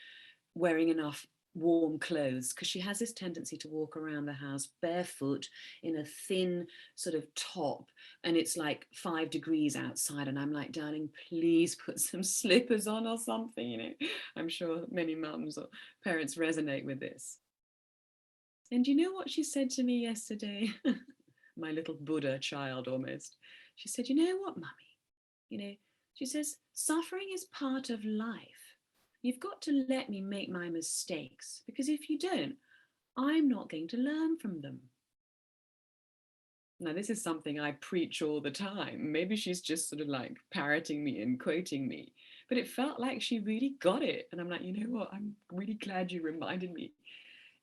wearing enough warm clothes, because she has this tendency to walk around the house barefoot in a thin sort of top, and it's like 5 degrees outside, and I'm like, darling, please put some slippers on or something, you know. I'm sure many mums or parents resonate with this. And you know what she said to me yesterday? My little Buddha child almost. She said, you know what, mummy? You know, she says, suffering is part of life. You've got to let me make my mistakes, because if you don't, I'm not going to learn from them. Now, this is something I preach all the time. Maybe she's just sort of like parroting me and quoting me, but it felt like she really got it. And I'm like, you know what? I'm really glad you reminded me.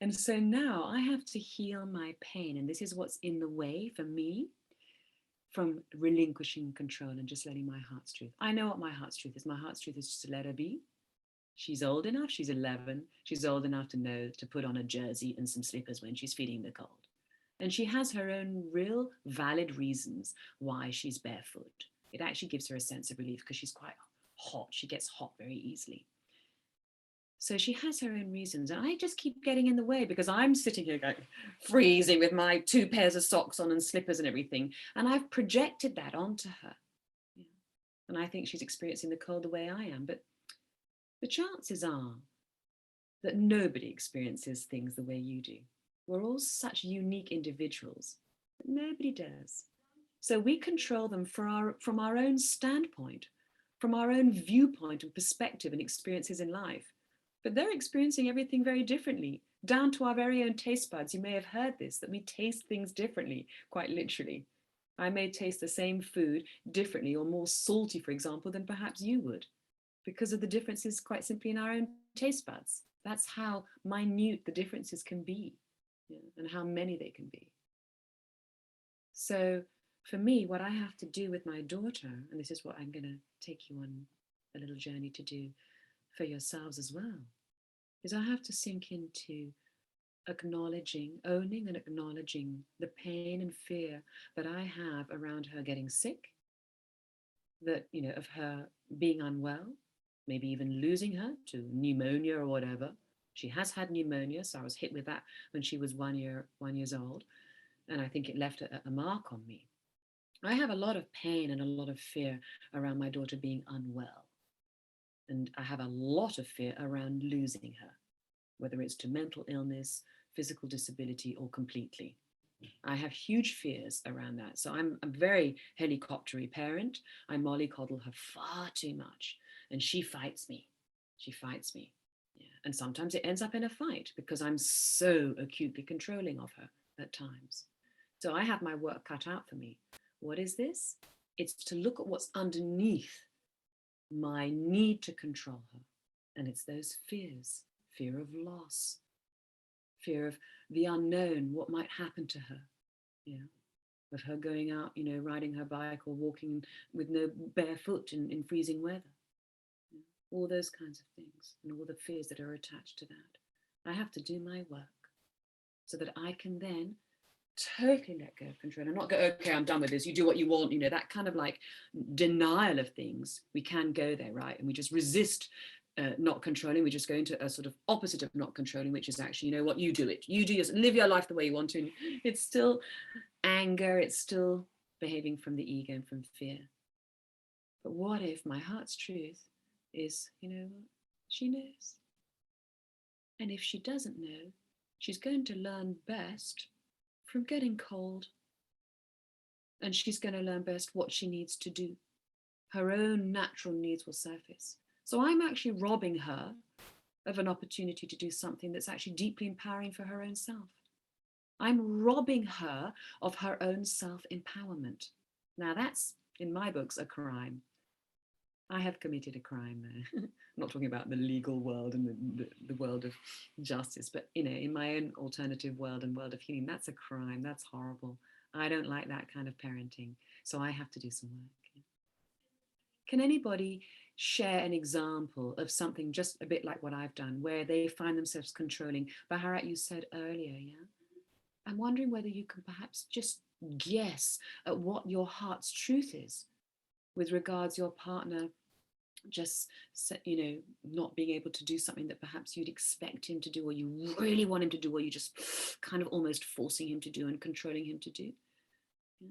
And so now I have to heal my pain. And this is what's in the way for me from relinquishing control and just letting my heart's truth. I know what my heart's truth is. My heart's truth is just to let her be. She's old enough, she's 11. She's old enough to know to put on a jersey and some slippers when she's feeling the cold. And she has her own real valid reasons why she's barefoot. It actually gives her a sense of relief because she's quite hot. She gets hot very easily. So she has her own reasons. And I just keep getting in the way because I'm sitting here going, freezing with my 2 pairs of socks on and slippers and everything. And I've projected that onto her. Yeah. And I think she's experiencing the cold the way I am. But the chances are that nobody experiences things the way you do. We're all such unique individuals, but nobody does. So we control them from our own standpoint, from our own viewpoint and perspective and experiences in life. But they're experiencing everything very differently, down to our very own taste buds. You may have heard this, that we taste things differently, quite literally. I may taste the same food differently or more salty, for example, than perhaps you would, because of the differences quite simply in our own taste buds. That's how minute the differences can be, and how many they can be. So for me, what I have to do with my daughter, and this is what I'm going to take you on a little journey to do, for yourselves as well. Is I have to sink into owning and acknowledging the pain and fear that I have around her getting sick, that, of her being unwell, maybe even losing her to pneumonia or whatever. She has had pneumonia, so I was hit with that when she was 1 years old, and I think it left a mark on me. I have a lot of pain and a lot of fear around my daughter being unwell. And I have a lot of fear around losing her, whether it's to mental illness, physical disability, or completely. I have huge fears around that. So I'm a very helicoptery parent. I mollycoddle her far too much, and she fights me. She fights me. Yeah. And sometimes it ends up in a fight because I'm so acutely controlling of her at times. So I have my work cut out for me. What is this? It's to look at what's underneath my need to control her. And it's those fears, fear of loss, fear of the unknown, what might happen to her, of her going out, riding her bike or walking with no barefoot in freezing weather. All those kinds of things and all the fears that are attached to that. I have to do my work so that I can then totally let go of control and not go, okay, I'm done with this, you do what you want, that kind of like denial of things. We can go there, right? And we just resist not controlling. We just go into a sort of opposite of not controlling, which is actually, what, you do it, live your life the way you want to. And it's still anger, it's still behaving from the ego and from fear. But what if my heart's truth is, she knows. And if she doesn't know, she's going to learn best from getting cold. And she's going to learn best what she needs to do. Her own natural needs will surface. So I'm actually robbing her of an opportunity to do something that's actually deeply empowering for her own self. I'm robbing her of her own self-empowerment. Now that's, in my books, a crime. I have committed a crime there. I'm not talking about the legal world and the world of justice, but in my own alternative world and world of healing, that's a crime. That's horrible. I don't like that kind of parenting. So I have to do some work. Can anybody share an example of something just a bit like what I've done, where they find themselves controlling? Bharat, you said earlier, yeah? I'm wondering whether you can perhaps just guess at what your heart's truth is with regards your partner just, not being able to do something that perhaps you'd expect him to do, or you really want him to do, or you just kind of almost forcing him to do and controlling him to do. Yeah.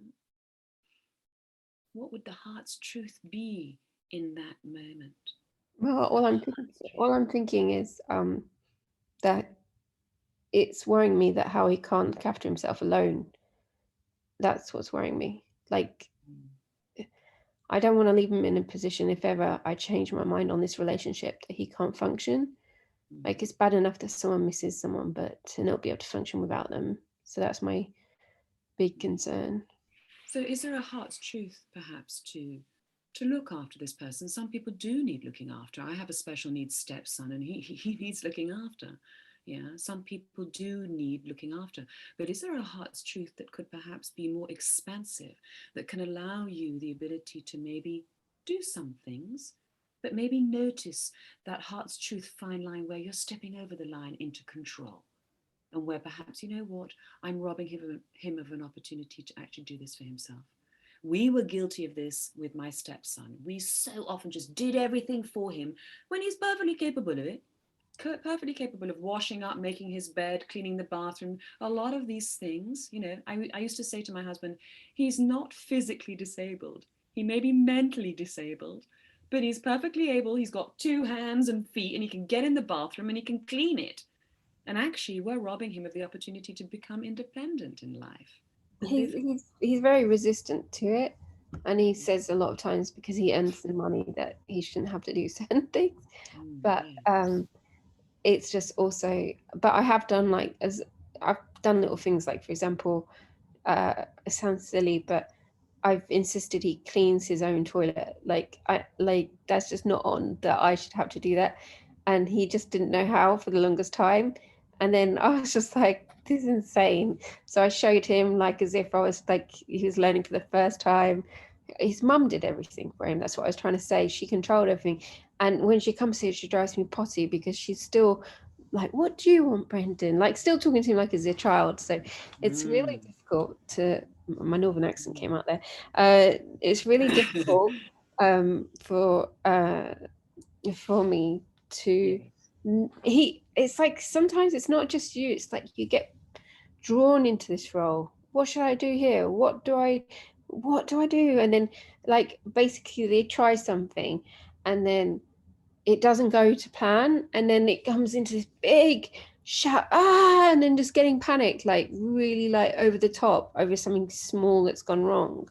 What would the heart's truth be in that moment? Well, all I'm thinking is that it's worrying me that how he can't look after himself alone. That's what's worrying me. Like, I don't want to leave him in a position, if ever I change my mind on this relationship, that he can't function. Like, it's bad enough that someone misses someone, but to not be able to function without them. So that's my big concern. So is there a heart's truth perhaps to look after this person? Some people do need looking after. I have a special needs stepson and he needs looking after. Yeah, some people do need looking after. But is there a heart's truth that could perhaps be more expansive, that can allow you the ability to maybe do some things, but maybe notice that heart's truth fine line where you're stepping over the line into control? And where perhaps, I'm robbing him of an opportunity to actually do this for himself. We were guilty of this with my stepson. We so often just did everything for him when he's perfectly capable of it, perfectly capable of washing up, making his bed, cleaning the bathroom. A lot of these things, I used to say to my husband, he's not physically disabled. He may be mentally disabled, but he's perfectly able. He's got 2 hands and feet, and he can get in the bathroom and he can clean it. And actually, we're robbing him of the opportunity to become independent in life. He's very resistant to it. And he says a lot of times, because he earns the money, that he shouldn't have to do certain things. But it's just also, but I have done I've done little things, like, for example, it sounds silly, but I've insisted he cleans his own toilet. That's just not on that I should have to do that. And he just didn't know how for the longest time. And then I was just like, this is insane. So I showed him, like, as if I was like, he was learning for the first time. His mum did everything for him. That's what I was trying to say. She controlled everything. And when she comes here, she drives me potty because she's still like, what do you want, Brendan? Like still talking to him like he's a child. So it's really difficult to, my northern accent came out there. It's really difficult for me to, it's like sometimes it's not just you, it's like you get drawn into this role. What should I do here? What do I do? And then like basically they try something and then it doesn't go to plan, and then it comes into this big shout, and then just getting panicked, like really like over the top over something small that's gone wrong,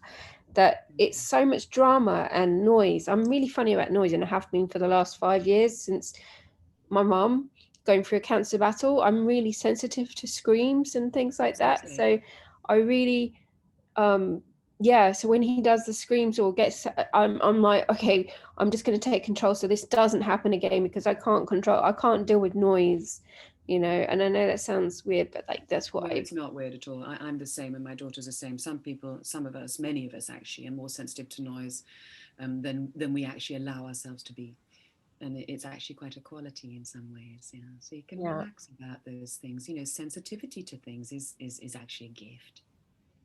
that it's so much drama and noise. I'm really funny about noise, and I have been for the last 5 years since my mum going through a cancer battle. I'm really sensitive to screams and things like that. So I really so when he does the screams or gets, I'm like, okay, I'm just going to take control so this doesn't happen again, because I can't deal with noise, and I know that sounds weird, but like that's what it's not weird at all. I'm the same, and my daughter's the same. Many of us actually are more sensitive to noise than we actually allow ourselves to be. And it's actually quite a quality in some ways, yeah. So you can relax about those things. Sensitivity to things is actually a gift.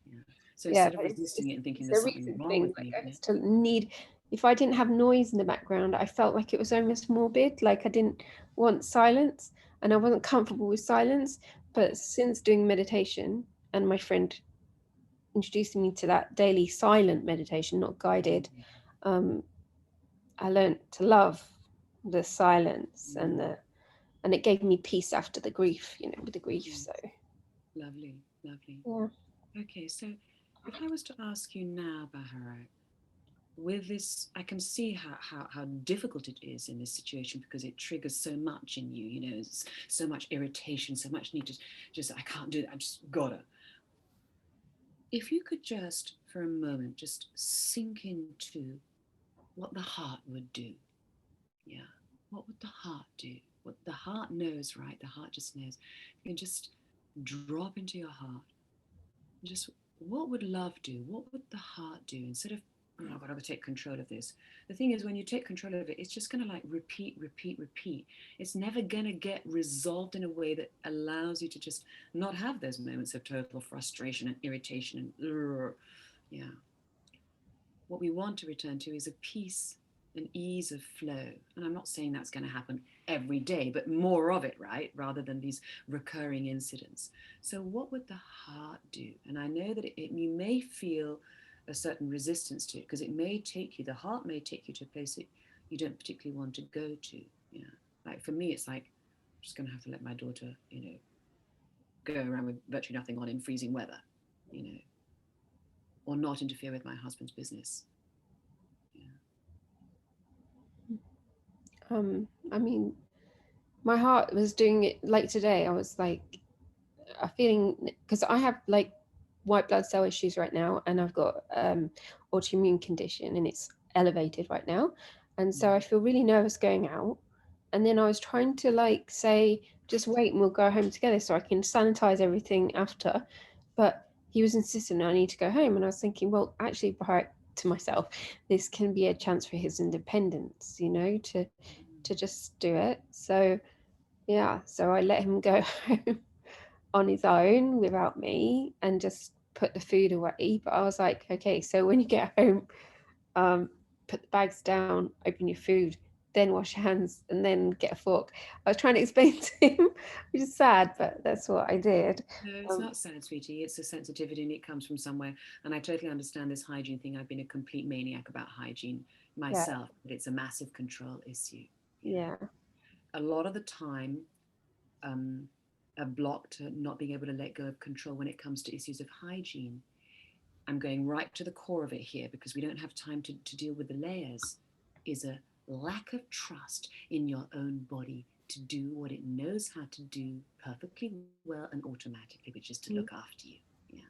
Yeah. So instead of resisting it and thinking there's something wrong with me, I used to need, if I didn't have noise in the background, I felt like it was almost morbid, like I didn't want silence and I wasn't comfortable with silence. But since doing meditation and my friend introducing me to that daily silent meditation, not guided, I learned to love the silence and it gave me peace after the grief, with the grief. So lovely. Yeah. Okay, so if I was to ask you now, Baharak, with this, I can see how difficult it is in this situation, because it triggers so much in you, so much irritation, so much need to just, I can't do that, I just gotta. If you could just, for a moment, just sink into what the heart would do. Yeah. What would the heart do? What the heart knows, right? The heart just knows. You can just drop into your heart. Just what would love do? What would the heart do? Instead of, oh, I've got to take control of this. The thing is, when you take control of it, it's just going to like repeat. It's never going to get resolved in a way that allows you to just not have those moments of total frustration and irritation and, yeah. What we want to return to is a peace, an ease of flow. And I'm not saying that's going to happen every day, but more of it, right? Rather than these recurring incidents. So what would the heart do? And I know that you may feel a certain resistance to it, because the heart may take you to a place that you don't particularly want to go to. Yeah. Like for me, it's like, I'm just going to have to let my daughter, go around with virtually nothing on in freezing weather, or not interfere with my husband's business. I mean, my heart was doing it like today. I was like, feeling, because I have like white blood cell issues right now, and I've got autoimmune condition, and it's elevated right now, and so I feel really nervous going out. And then I was trying to like say, just wait and we'll go home together so I can sanitize everything after, but he was insistent I need to go home, and I was thinking, well, actually, to myself, this can be a chance for his independence, to just do it. So yeah, so I let him go home on his own without me and just put the food away. But I was like, okay, so when you get home, put the bags down, open your food, then wash your hands, and then get a fork. I was trying to explain to him, which is sad, but that's what I did. No, it's not sad, sweetie. It's a sensitivity, and it comes from somewhere. And I totally understand this hygiene thing. I've been a complete maniac about hygiene myself, but it's a massive control issue. Yeah. A lot of the time, a block to not being able to let go of control when it comes to issues of hygiene. I'm going right to the core of it here, because we don't have time to deal with the layers, is a lack of trust in your own body to do what it knows how to do perfectly well and automatically, which is to look after you. Yeah.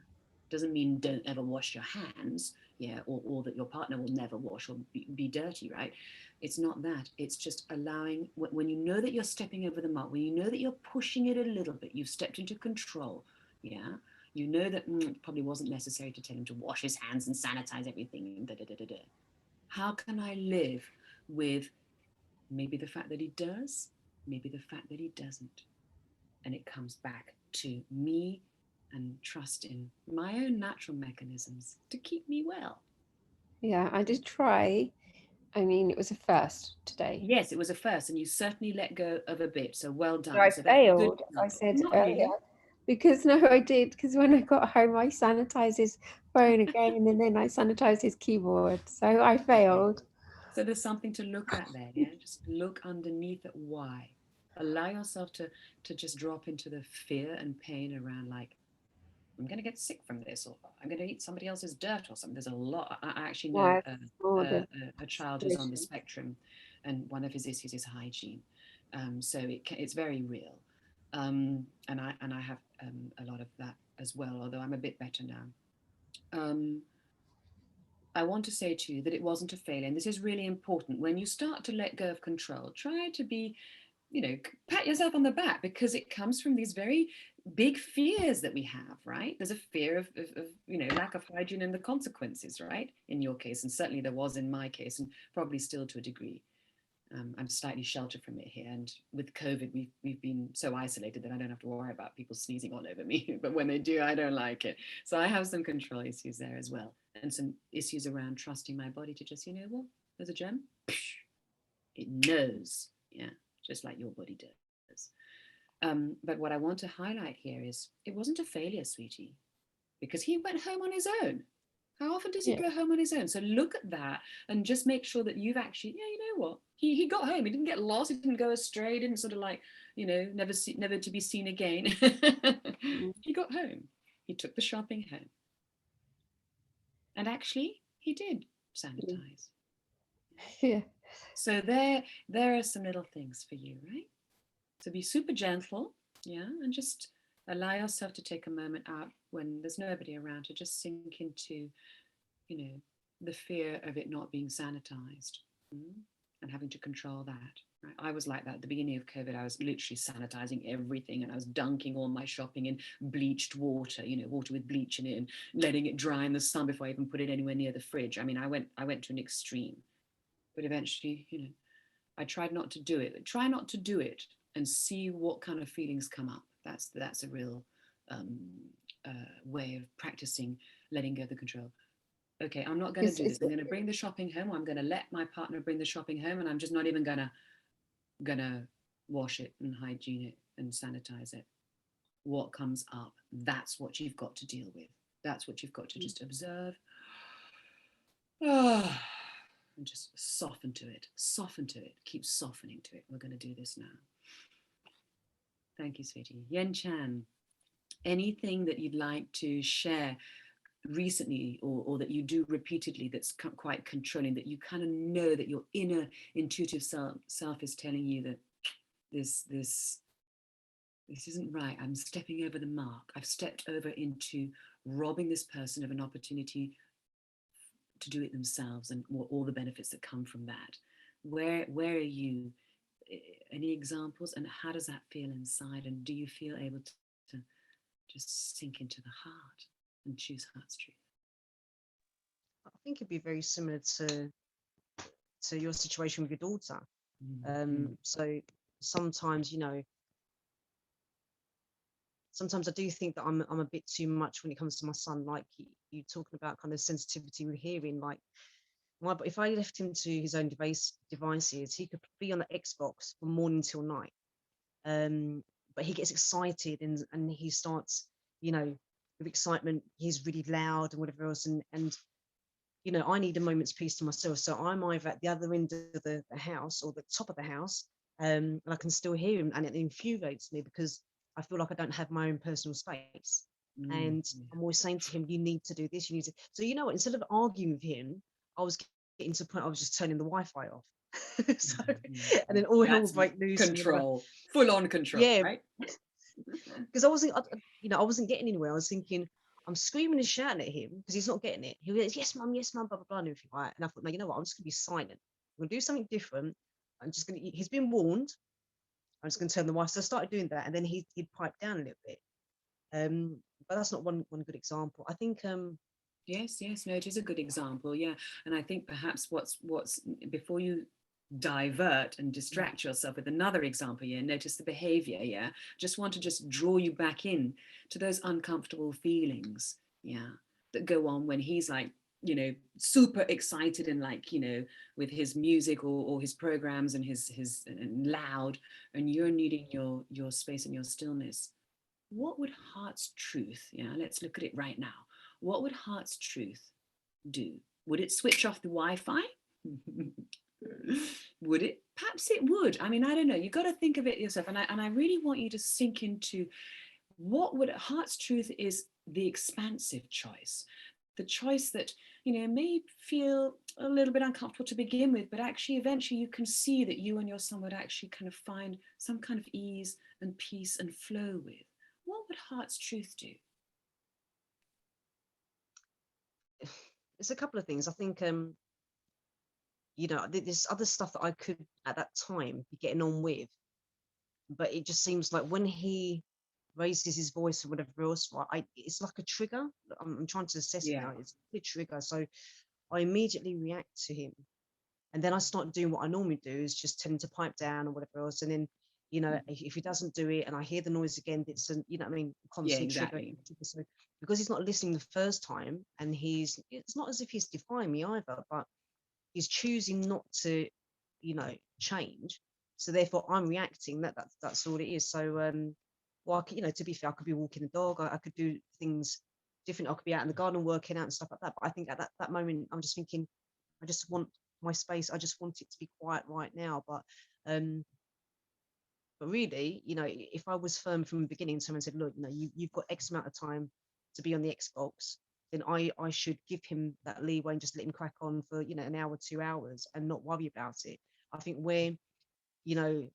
Doesn't mean don't ever wash your hands, yeah, or that your partner will never wash or be dirty, right? It's not that. It's just allowing, when you know that you're stepping over the mark, when you know that you're pushing it a little bit, you've stepped into control, yeah, you know that it probably wasn't necessary to tell him to wash his hands and sanitize everything. How can I live with maybe the fact that he does, maybe the fact that he doesn't. And it comes back to me and trust in my own natural mechanisms to keep me well. Yeah, I did try. I mean, it was a first today. Yes, it was a first, and you certainly let go of a bit. So well So done. I So that's a good failed, I example. said Not earlier, really. because no, I did. Because when I got home, I sanitized his phone again, and then I sanitized his keyboard. So I failed. So there's something to look at there. Yeah, just look underneath at why. Allow yourself to just drop into the fear and pain around, like, I'm going to get sick from this, or I'm going to eat somebody else's dirt or something. There's a lot. I actually know Yeah, more the a child who's on the situation. spectrum, and one of his issues is hygiene. So it's very real. And I have a lot of that as well, although I'm a bit better now. I want to say to you that it wasn't a failure, and this is really important. When you start to let go of control, try to be, pat yourself on the back, because it comes from these very big fears that we have, right? There's a fear of lack of hygiene and the consequences, right? In your case, and certainly there was in my case, and probably still to a degree. I'm slightly sheltered from it here, and with COVID, we've been so isolated that I don't have to worry about people sneezing all over me. But when they do, I don't like it. So I have some control issues there as well, and some issues around trusting my body to just, what? There's a gem. It knows, yeah, just like your body does. But what I want to highlight here is it wasn't a failure, sweetie, because he went home on his own. How often does he Yeah. go home on his own? So look at that and just make sure that you've actually, you know what? He got home. He didn't get lost. He didn't go astray. He didn't sort of like, never to be seen again. He got home. He took the shopping home. And actually, he did sanitize. Yeah. So there are some little things for you, right? So be super gentle, yeah, and just allow yourself to take a moment out when there's nobody around to just sink into, the fear of it not being sanitized, and having to control that. Right? I was like that at the beginning of COVID. I was literally sanitizing everything, and I was dunking all my shopping in bleached water, water with bleach in it, and letting it dry in the sun before I even put it anywhere near the fridge. I mean, I went to an extreme, but eventually, I tried not to do it. Try not to do it and see what kind of feelings come up. That's a real way of practicing letting go of the control. Okay, I'm not going to do this. I'm going to bring the shopping home, or I'm going to let my partner bring the shopping home, and I'm just not even gonna wash it and hygiene it and sanitize it. What comes up, that's what you've got to deal with. That's what you've got to just observe. And just soften to it. Soften to it. Keep softening to it. We're going to do this now. Thank you, sweetie. Yen Chan, anything that you'd like to share recently, or that you do repeatedly, that's quite controlling, that you kind of know that your inner intuitive self is telling you that this isn't right. I'm stepping over the mark. I've stepped over into robbing this person of an opportunity to do it themselves, and all the benefits that come from that. Where are you? Any examples? And how does that feel inside? And do you feel able to just sink into the heart and choose heart's truth? I think it'd be very similar to your situation with your daughter. So sometimes, sometimes I do think that I'm a bit too much when it comes to my son. Like you talking about kind of sensitivity with hearing. Like, if I left him to his own devices, he could be on the Xbox from morning till night. But he gets excited and he starts, with excitement. He's really loud and whatever else, and I need a moment's peace to myself. So I'm either at the other end of the house or the top of the house, and I can still hear him, and it infuriates me because I feel like I don't have my own personal space. And I'm always saying to him, you need to do this, you need to. So you know what? Instead of arguing with him, I was getting to the point I was just turning the Wi-Fi off. So, and then all hell would break loose. Control, full on control, yeah, right? Because I wasn't getting anywhere. I was thinking, I'm screaming and shouting at him because he's not getting it. He goes, yes, mum, blah, blah, blah, and everything. Right? And I thought, no, you know what? I'm just going to be silent. I'm going to do something different. He's been warned. I'm just going to turn the Wi-Fi. So I started doing that, and then he'd pipe down a little bit. But that's not one good example. I think. Yes, no, it is a good example. Yeah. And I think perhaps what's before you divert and distract yourself with another example here. Notice the behavior. Yeah. Just want to just draw you back in to those uncomfortable feelings. Yeah. That go on when he's like, you know, super excited and like, you know, with his music or his programs and his and loud, and you're needing your space and your stillness. What would heart's truth, yeah, let's look at it right now. What would heart's truth do? Would it switch off the Wi-Fi? Would it? Perhaps it would. I mean, I don't know. You got to think of it yourself. And I really want you to sink into what would heart's truth is the expansive choice. The choice that, you know, may feel a little bit uncomfortable to begin with, but actually eventually you can see that you and your son would actually kind of find some kind of ease and peace and flow with. What would heart's truth do? It's a couple of things. I think, you know, there's other stuff that I could at that time be getting on with, but it just seems like when he raises his voice or whatever else, right, it's like a trigger. I'm trying to assess it Yeah. now. It's a trigger. So I immediately react to him. And then I start doing what I normally do, is just tend to pipe down or whatever else. And then, you know, if he doesn't do it and I hear the noise again, it's a, you know what I mean, Yeah, constant trigger. exactly. So because he's not listening the first time, and it's not as if he's defying me either, but he's choosing not to, you know, change. So therefore I'm reacting. That's all it is. So well, I could, you know, to be fair, I could be walking the dog, I could do things different. I could be out in the garden working out and stuff like that. But I think at that moment I'm just thinking, I just want my space. I just want it to be quiet right now. Um, but really, you know, if I was firm from the beginning, someone said, look, you know, you've got X amount of time to be on the Xbox, then I should give him that leeway and just let him crack on for, you know, an hour, 2 hours and not worry about it. I think where, you know,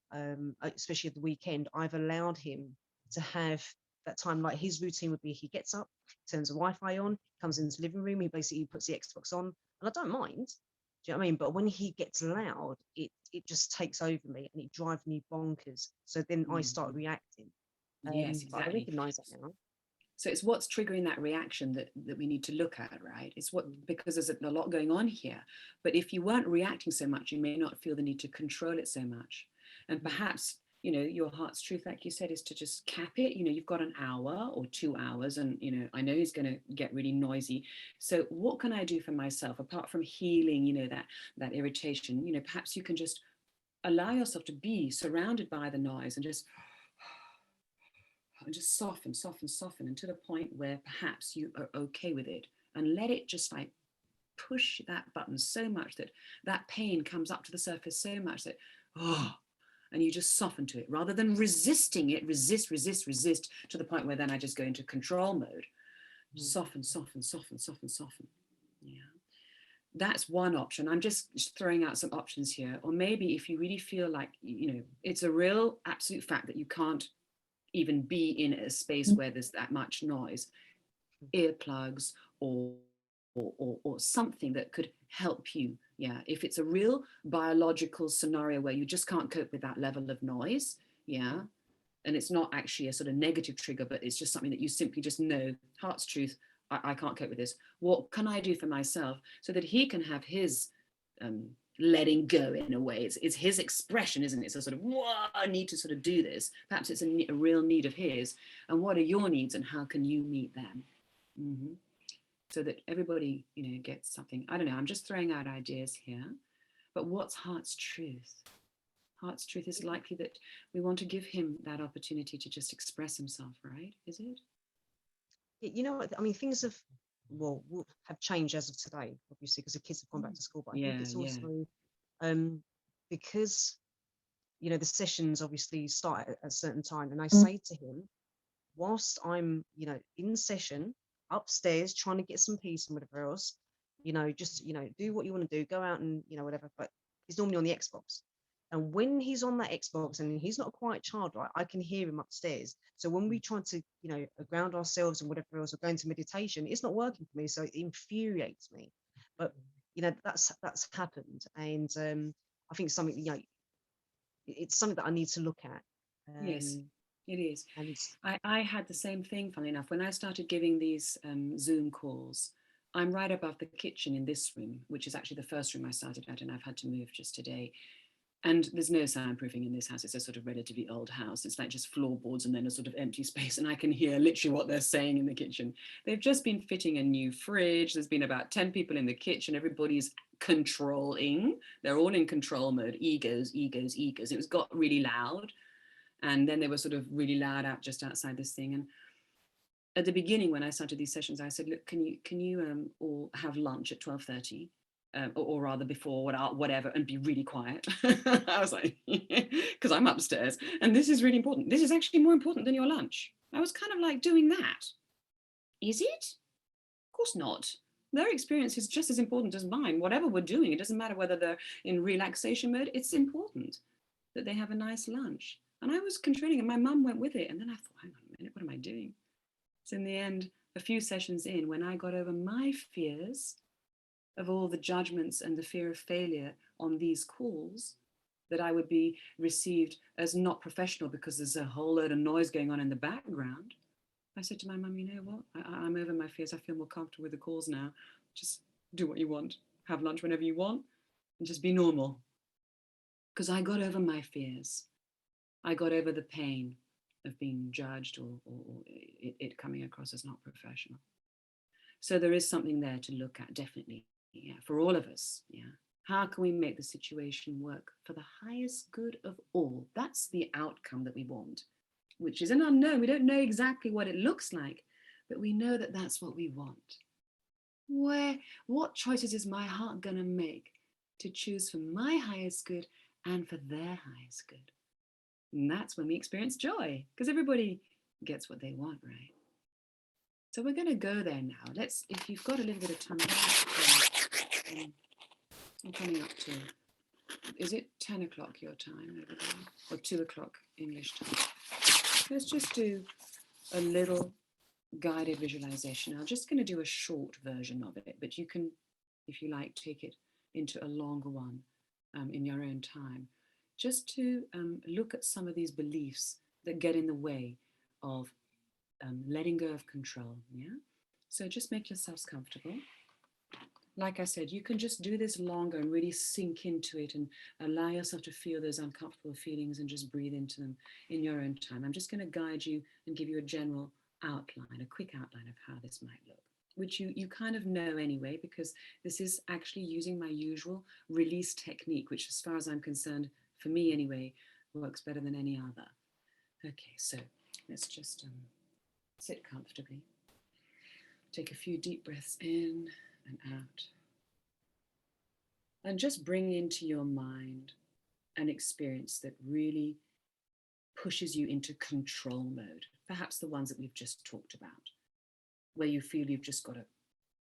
especially at the weekend, I've allowed him to have that time. Like his routine would be, he gets up, turns the Wi-Fi on, comes into the living room, he basically puts the Xbox on, and I don't mind. Do you know what I mean? But when he gets loud, it just takes over me and it drives me bonkers. So then I start reacting. Yes, But I exactly. recognize that now. So it's what's triggering that reaction that we need to look at, right? It's what, because there's a lot going on here. But if you weren't reacting so much, you may not feel the need to control it so much. And perhaps, you know, your heart's truth, like you said, is to just cap it. You know, you've got an hour or 2 hours, and, you know, I know he's going to get really noisy. So what can I do for myself apart from healing, you know, that irritation? You know, perhaps you can just allow yourself to be surrounded by the noise and just soften, soften, soften, and to the point where perhaps you are okay with it, and let it just like push that button so much that that pain comes up to the surface so much that, oh, and you just soften to it rather than resisting it, resist, resist, resist to the point where then I just go into control mode. Soften, soften, soften, soften, soften. Yeah. That's one option. I'm just throwing out some options here. Or maybe if you really feel like, you know, it's a real absolute fact that you can't even be in a space where there's that much noise, earplugs or something that could help you. Yeah, if it's a real biological scenario where you just can't cope with that level of noise, yeah, and it's not actually a sort of negative trigger, but it's just something that you simply just know, heart's truth, I can't cope with this. What can I do for myself so that he can have his um, letting go in a way? It's his expression, isn't it? So sort of, whoa, I need to sort of do this. Perhaps it's a real need of his. And what are your needs and how can you meet them? Mm-hmm. So that everybody, you know, gets something. I don't know, I'm just throwing out ideas here. But what's heart's truth? Heart's truth is likely that we want to give him that opportunity to just express himself, right? Is it? You know what? I mean, things have changed as of today, obviously, because the kids have gone back to school. But I think Yeah, it's yeah. also because, you know, the sessions obviously start at a certain time, and I say to him, whilst I'm, you know, in session upstairs trying to get some peace and whatever else, you know, just, you know, do what you want to do, go out and, you know, whatever. But he's normally on the Xbox. And when he's on that Xbox and he's not a quiet child, right, I can hear him upstairs. So when we try to, you know, ground ourselves and whatever else or go into meditation, it's not working for me. So it infuriates me. But, you know, that's happened. And I think something, you know, it's something that I need to look at. Yes, it is. And I had the same thing, funnily enough. When I started giving these Zoom calls, I'm right above the kitchen in this room, which is actually the first room I started at, and I've had to move just today. And there's no soundproofing in this house. It's a sort of relatively old house. It's like just floorboards and then a sort of empty space. And I can hear literally what they're saying in the kitchen. They've just been fitting a new fridge. There's been about 10 people in the kitchen. Everybody's controlling. They're all in control mode. Egos, egos, egos. It was got really loud. And then they were sort of really loud out just outside this thing. And at the beginning, when I started these sessions, I said, look, can you all have lunch at 12:30? Or rather before whatever, and be really quiet. I was like, because I'm upstairs and this is really important. This is actually more important than your lunch. I was kind of like doing that. Is it? Of course not. Their experience is just as important as mine. Whatever we're doing, it doesn't matter whether they're in relaxation mode. It's important that they have a nice lunch. And I was controlling, and my mum went with it. And then I thought, hang on a minute, what am I doing? So in the end, a few sessions in, when I got over my fears of all the judgments and the fear of failure on these calls, that I would be received as not professional because there's a whole load of noise going on in the background, I said to my mum, you know what, I'm over my fears. I feel more comfortable with the calls now. Just do what you want, have lunch whenever you want, and just be normal. Because I got over my fears. I got over the pain of being judged or it coming across as not professional. So there is something there to look at, definitely. Yeah, for all of us. Yeah. How can we make the situation work for the highest good of all? That's the outcome that we want, which is an unknown. We don't know exactly what it looks like, but we know that that's what we want. What choices is my heart going to make to choose for my highest good and for their highest good? And that's when we experience joy, because everybody gets what they want, right? So we're going to go there now. If you've got a little bit of time, I'm coming up to, is it 10 o'clock your time over there? Or 2 o'clock English time? Let's just do a little guided visualization. I'm just going to do a short version of it, but you can, if you like, take it into a longer one in your own time, just to look at some of these beliefs that get in the way of letting go of control. Yeah. So just make yourselves comfortable. Like I said, you can just do this longer and really sink into it and allow yourself to feel those uncomfortable feelings and just breathe into them in your own time. I'm just going to guide you and give you a general outline, a quick outline of how this might look, which you kind of know anyway, because this is actually using my usual release technique, which as far as I'm concerned, for me anyway, works better than any other. Okay, so let's just sit comfortably. Take a few deep breaths in and out. And just bring into your mind an experience that really pushes you into control mode. Perhaps the ones that we've just talked about, where you feel you've just got to,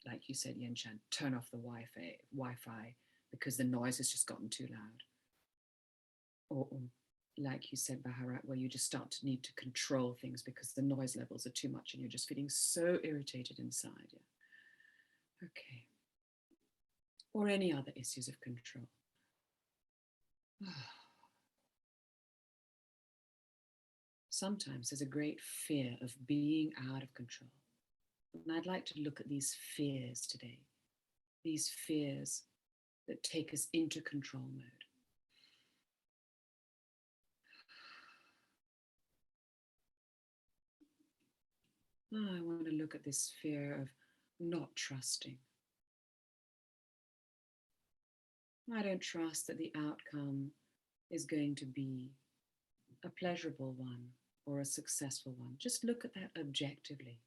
like you said, Yen-Chan, turn off the Wi-Fi because the noise has just gotten too loud. Or like you said, Bharat, where you just start to need to control things because the noise levels are too much and you're just feeling so irritated inside. Yeah. Okay. Or any other issues of control. Sometimes there's a great fear of being out of control. And I'd like to look at these fears today, these fears that take us into control mode. I want to look at this fear of not trusting. I don't trust that the outcome is going to be a pleasurable one or a successful one. Just look at that objectively.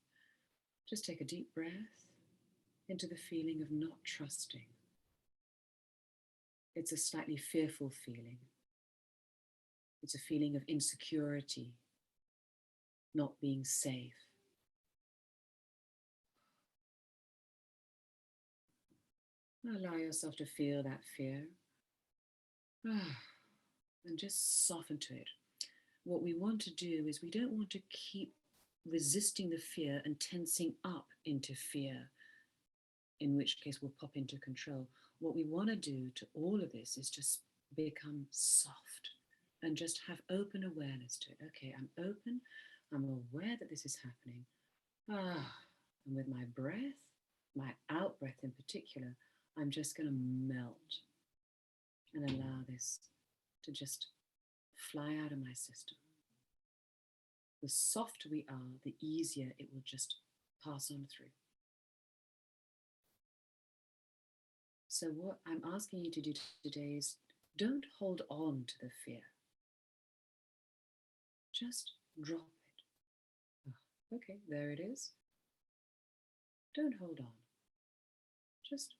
Just take a deep breath into the feeling of not trusting. It's a slightly fearful feeling. It's a feeling of insecurity, not being safe. Allow yourself to feel that fear and just soften to it. What we want to do is we don't want to keep resisting the fear and tensing up into fear, in which case we'll pop into control. What we want to do to all of this is just become soft and just have open awareness to it. Okay, I'm open. I'm aware that this is happening. And with my breath, my out breath in particular, I'm just going to melt and allow this to just fly out of my system. The softer we are, the easier it will just pass on through. So what I'm asking you to do today is don't hold on to the fear. Just drop it. Oh, okay, there it is. Don't hold on. Just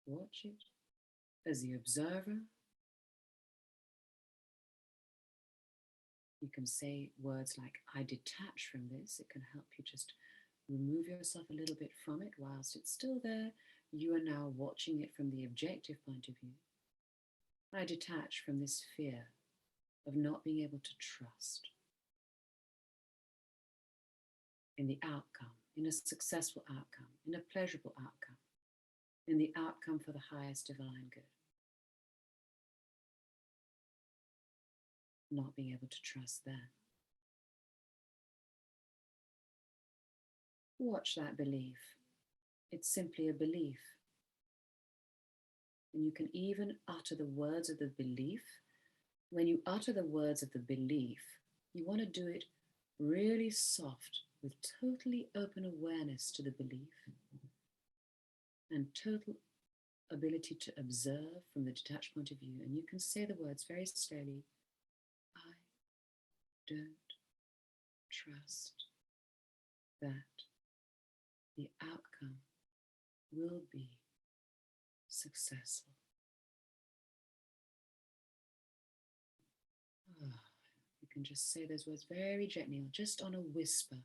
watch it as the observer. You can say words like, I detach from this. It can help you just remove yourself a little bit from it whilst it's still there. You are now watching it from the objective point of view. I detach from this fear of not being able to trust in the outcome, in a successful outcome, in a pleasurable outcome, in the outcome for the highest divine good. Not being able to trust that. Watch that belief. It's simply a belief. And you can even utter the words of the belief. When you utter the words of the belief, you want to do it really soft with totally open awareness to the belief and total ability to observe from the detached point of view. And you can say the words very slowly. I don't trust that the outcome will be successful. You can just say those words very gently or just on a whisper.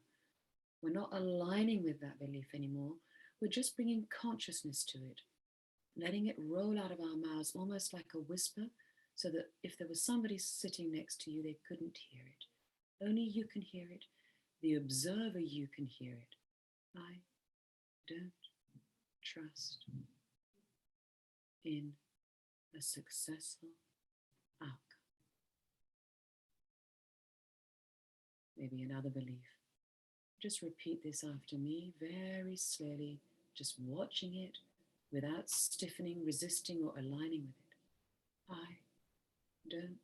We're not aligning with that belief anymore. We're just bringing consciousness to it, letting it roll out of our mouths almost like a whisper, so that if there was somebody sitting next to you, they couldn't hear it. Only you can hear it. The observer, you can hear it. I don't trust in a successful outcome. Maybe another belief. Just repeat this after me very slowly, just watching it without stiffening, resisting, or aligning with it. I don't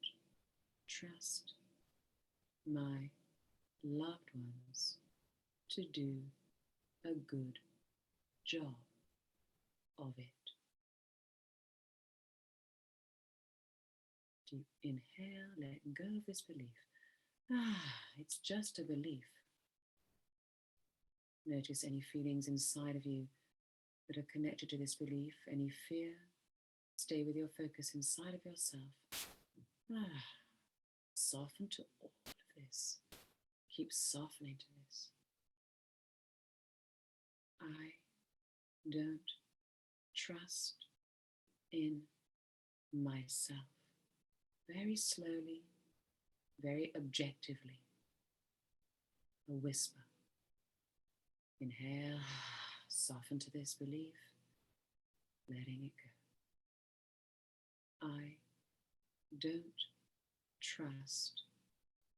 trust my loved ones to do a good job of it. Deep inhale, let go of this belief. It's just a belief. Notice any feelings inside of you that are connected to this belief, any fear. Stay with your focus inside of yourself. Soften to all of this. Keep softening to this. I don't trust in myself. Very slowly, very objectively. A whisper. Inhale, soften to this belief, letting it go. I don't trust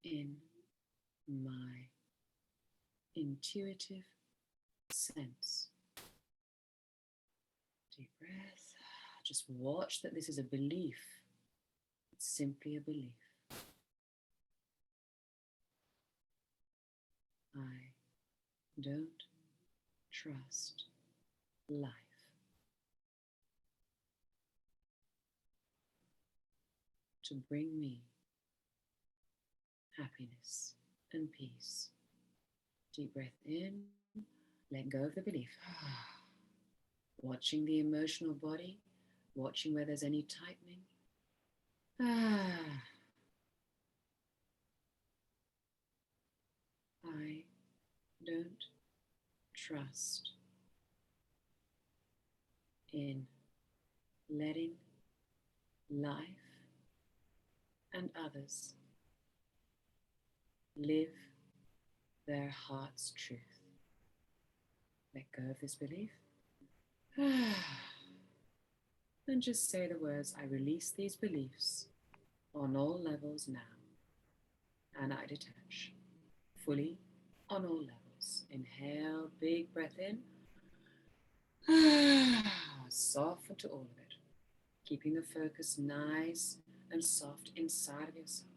in my intuitive sense. Deep breath. Just watch that this is a belief. It's simply a belief. I don't trust life. To bring me happiness and peace. Deep breath in, let go of the belief. Watching the emotional body, watching where there's any tightening. I don't trust in letting life and others live their heart's truth. Let go of this belief. And just say the words, I release these beliefs on all levels now. And I detach fully on all levels. Inhale, big breath in. Soften to all of it. Keeping the focus nice and soft inside of yourself.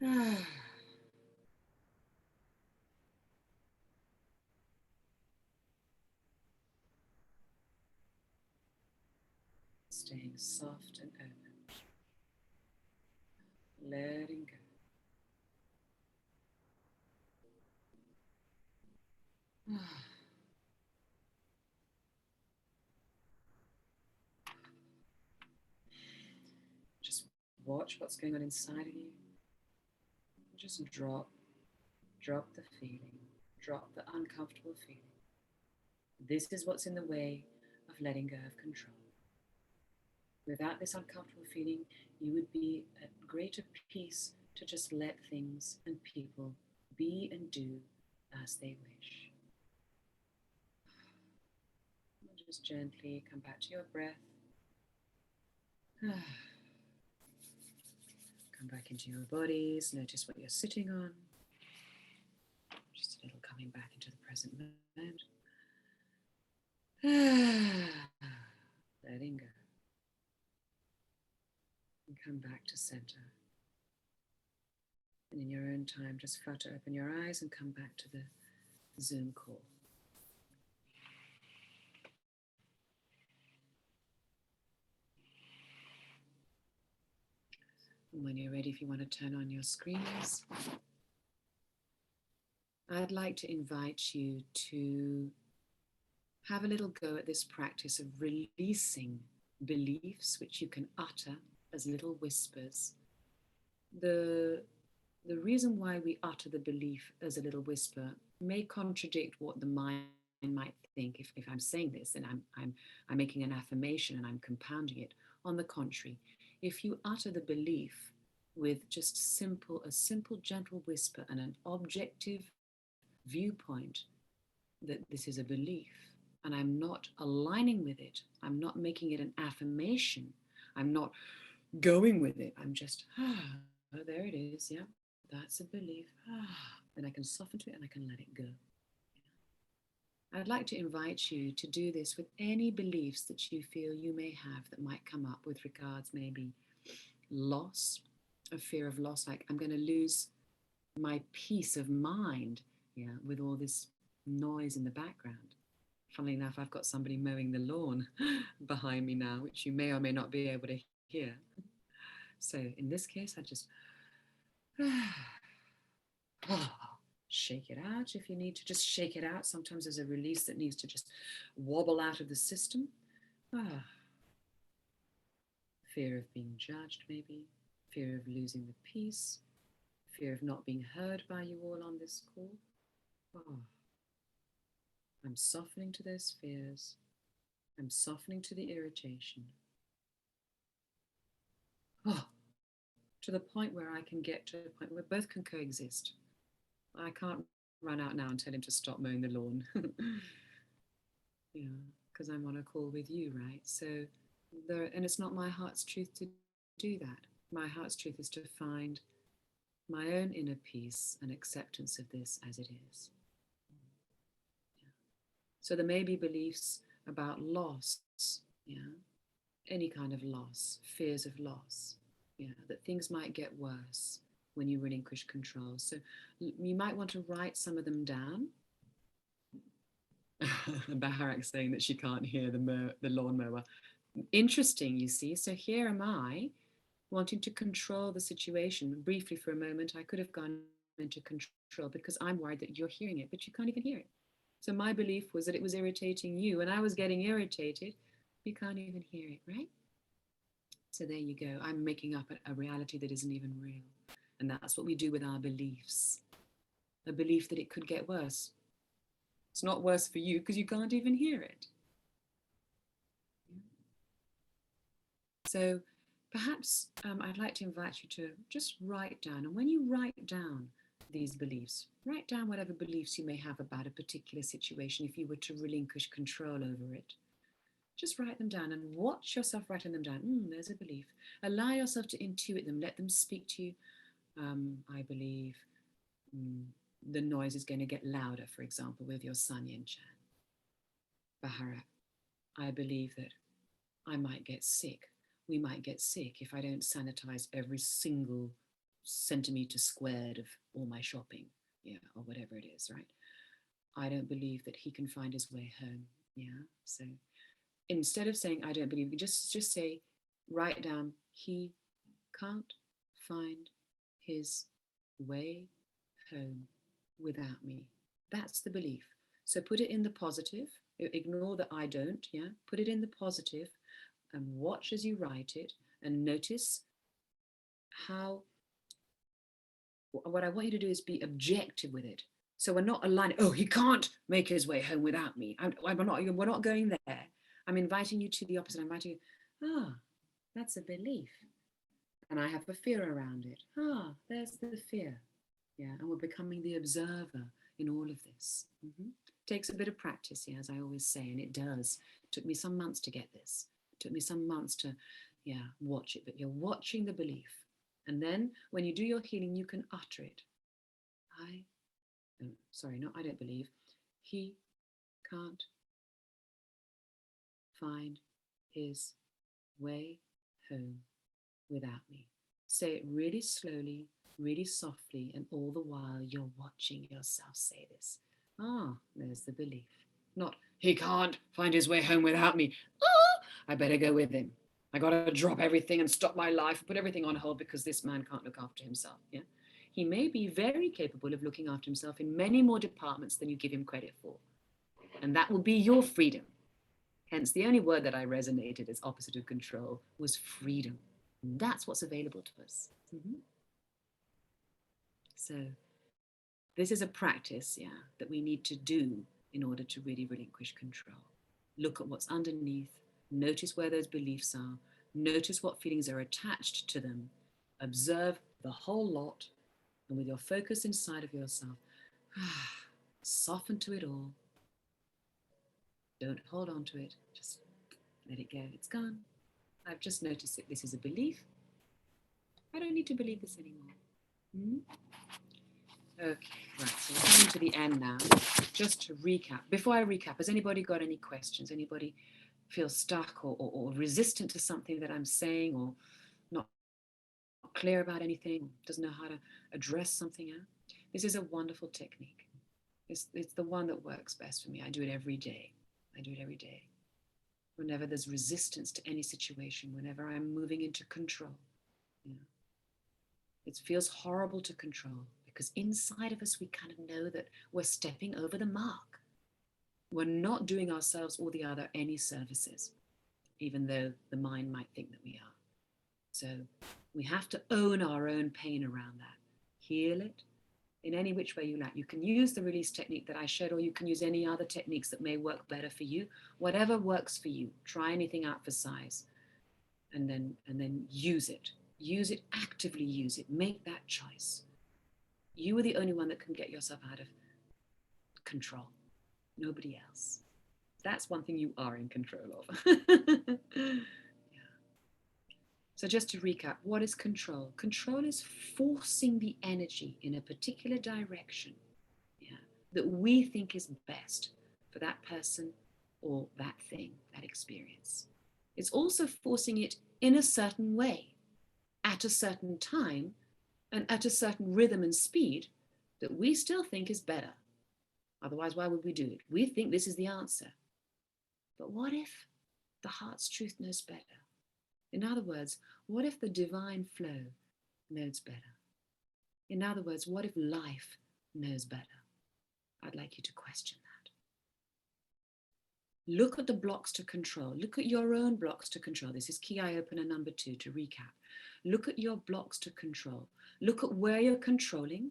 Ah. Staying soft and open, letting go. Ah. Just watch what's going on inside of you. Just drop the feeling, drop the uncomfortable feeling. This is what's in the way of letting go of control. Without this uncomfortable feeling, you would be at greater peace to just let things and people be and do as they wish. Just gently come back to your breath. Come back into your bodies. Notice what you're sitting on. Just a little coming back into the present moment. Letting go. And come back to center. And in your own time, just flutter open your eyes and come back to the Zoom call. And when you're ready, if you want to turn on your screens, I'd like to invite you to have a little go at this practice of releasing beliefs which you can utter as little whispers. The reason why we utter the belief as a little whisper may contradict what the mind might think. If I'm saying this and I'm making an affirmation and I'm compounding it. On the contrary, if you utter the belief with just a simple gentle whisper and an objective viewpoint that this is a belief and I'm not aligning with it, I'm not making it an affirmation, I'm not going with it, I'm just, oh, there it is, yeah, that's a belief, then I can soften to it and I can let it go. I'd like to invite you to do this with any beliefs that you feel you may have that might come up with regards maybe loss, a fear of loss, like I'm going to lose my peace of mind, yeah, with all this noise in the background. Funnily enough, I've got somebody mowing the lawn behind me now, which you may or may not be able to hear. So in this case, I just shake it out if you need to. Just shake it out. Sometimes there's a release that needs to just wobble out of the system. Fear of being judged, maybe. Fear of losing the peace. Fear of not being heard by you all on this call. I'm softening to those fears. I'm softening to the irritation. To the point where I can get to a point where both can coexist. I can't run out now and tell him to stop mowing the lawn. Yeah, because I'm on a call with you, right? So, and it's not my heart's truth to do that. My heart's truth is to find my own inner peace and acceptance of this as it is. Yeah. So there may be beliefs about loss, yeah, any kind of loss, fears of loss, yeah, that things might get worse when you relinquish control. So you might want to write some of them down. Baharak saying that she can't hear the lawnmower. Interesting, you see. So here am I wanting to control the situation. Briefly for a moment, I could have gone into control because I'm worried that you're hearing it, but you can't even hear it. So my belief was that it was irritating you and I was getting irritated. You can't even hear it, right? So there you go. I'm making up a reality that isn't even real. And that's what we do with our beliefs. A belief that it could get worse. It's not worse for you because you can't even hear it. So perhaps I'd like to invite you to just write down. And when you write down these beliefs, write down whatever beliefs you may have about a particular situation if you were to relinquish control over it. Just write them down and watch yourself writing them down. There's a belief. Allow yourself to intuit them. Let them speak to you. I believe the noise is going to get louder, for example, with your son Yin Chan. Baharak, I believe that I might get sick we might get sick if I don't sanitize every single centimeter squared of all my shopping, yeah, or whatever it is, right? I don't believe that he can find his way home. Yeah. So instead of saying I don't believe, you just say, write down, he can't find his way home without me. That's the belief. So put it in the positive. Ignore the I don't. Yeah. Put it in the positive and watch as you write it and notice how. What I want you to do is be objective with it. So we're not aligning, oh, he can't make his way home without me. We're not going there. I'm inviting you to the opposite. I'm inviting you, that's a belief. And I have a fear around it. There's the fear. Yeah, and we're becoming the observer in all of this. Takes a bit of practice, yeah, as I always say, and it does. It took me some months to get this. It took me some months to, watch it, but you're watching the belief. And then when you do your healing, you can utter it. I don't believe. He can't find his way home without me. Say it really slowly, really softly, and all the while you're watching yourself say this. There's the belief. Not, he can't find his way home without me. I better go with him. I got to drop everything and stop my life, put everything on hold because this man can't look after himself. Yeah, he may be very capable of looking after himself in many more departments than you give him credit for. And that will be your freedom. Hence, the only word that I resonated as opposite of control was freedom. And that's what's available to us. So this is a practice, that we need to do in order to really relinquish control. Look at what's underneath. Notice where those beliefs are. Notice what feelings are attached to them. Observe the whole lot. And with your focus inside of yourself, soften to it all. Don't hold on to it. Just let it go. It's gone. I've just noticed that this is a belief. I don't need to believe this anymore. Okay, right. So we're coming to the end now. Just to recap. Before I recap, has anybody got any questions? Anybody feel stuck or resistant to something that I'm saying, or not clear about anything, doesn't know how to address something out? This is a wonderful technique. It's the one that works best for me. I do it every day. Whenever there's resistance to any situation, whenever I'm moving into control. It feels horrible to control because inside of us, we kind of know that we're stepping over the mark. We're not doing ourselves or the other any services, even though the mind might think that we are. So we have to own our own pain around that. Heal it in any which way you like. You can use the release technique that I showed, or you can use any other techniques that may work better for you. Whatever works for you. Try anything out for size, and then use it. Use it, actively use it. Make that choice. You are the only one that can get yourself out of control. Nobody else. That's one thing you are in control of. So just to recap, what is control? Control is forcing the energy in a particular direction that we think is best for that person or that thing, that experience. It's also forcing it in a certain way, at a certain time, and at a certain rhythm and speed that we still think is better. Otherwise, why would we do it? We think this is the answer. But what if the heart's truth knows better? In other words, what if the divine flow knows better? In other words, what if life knows better? I'd like you to question that. Look at the blocks to control. Look at your own blocks to control. This is key eye opener number 2 to recap. Look at your blocks to control. Look at where you're controlling,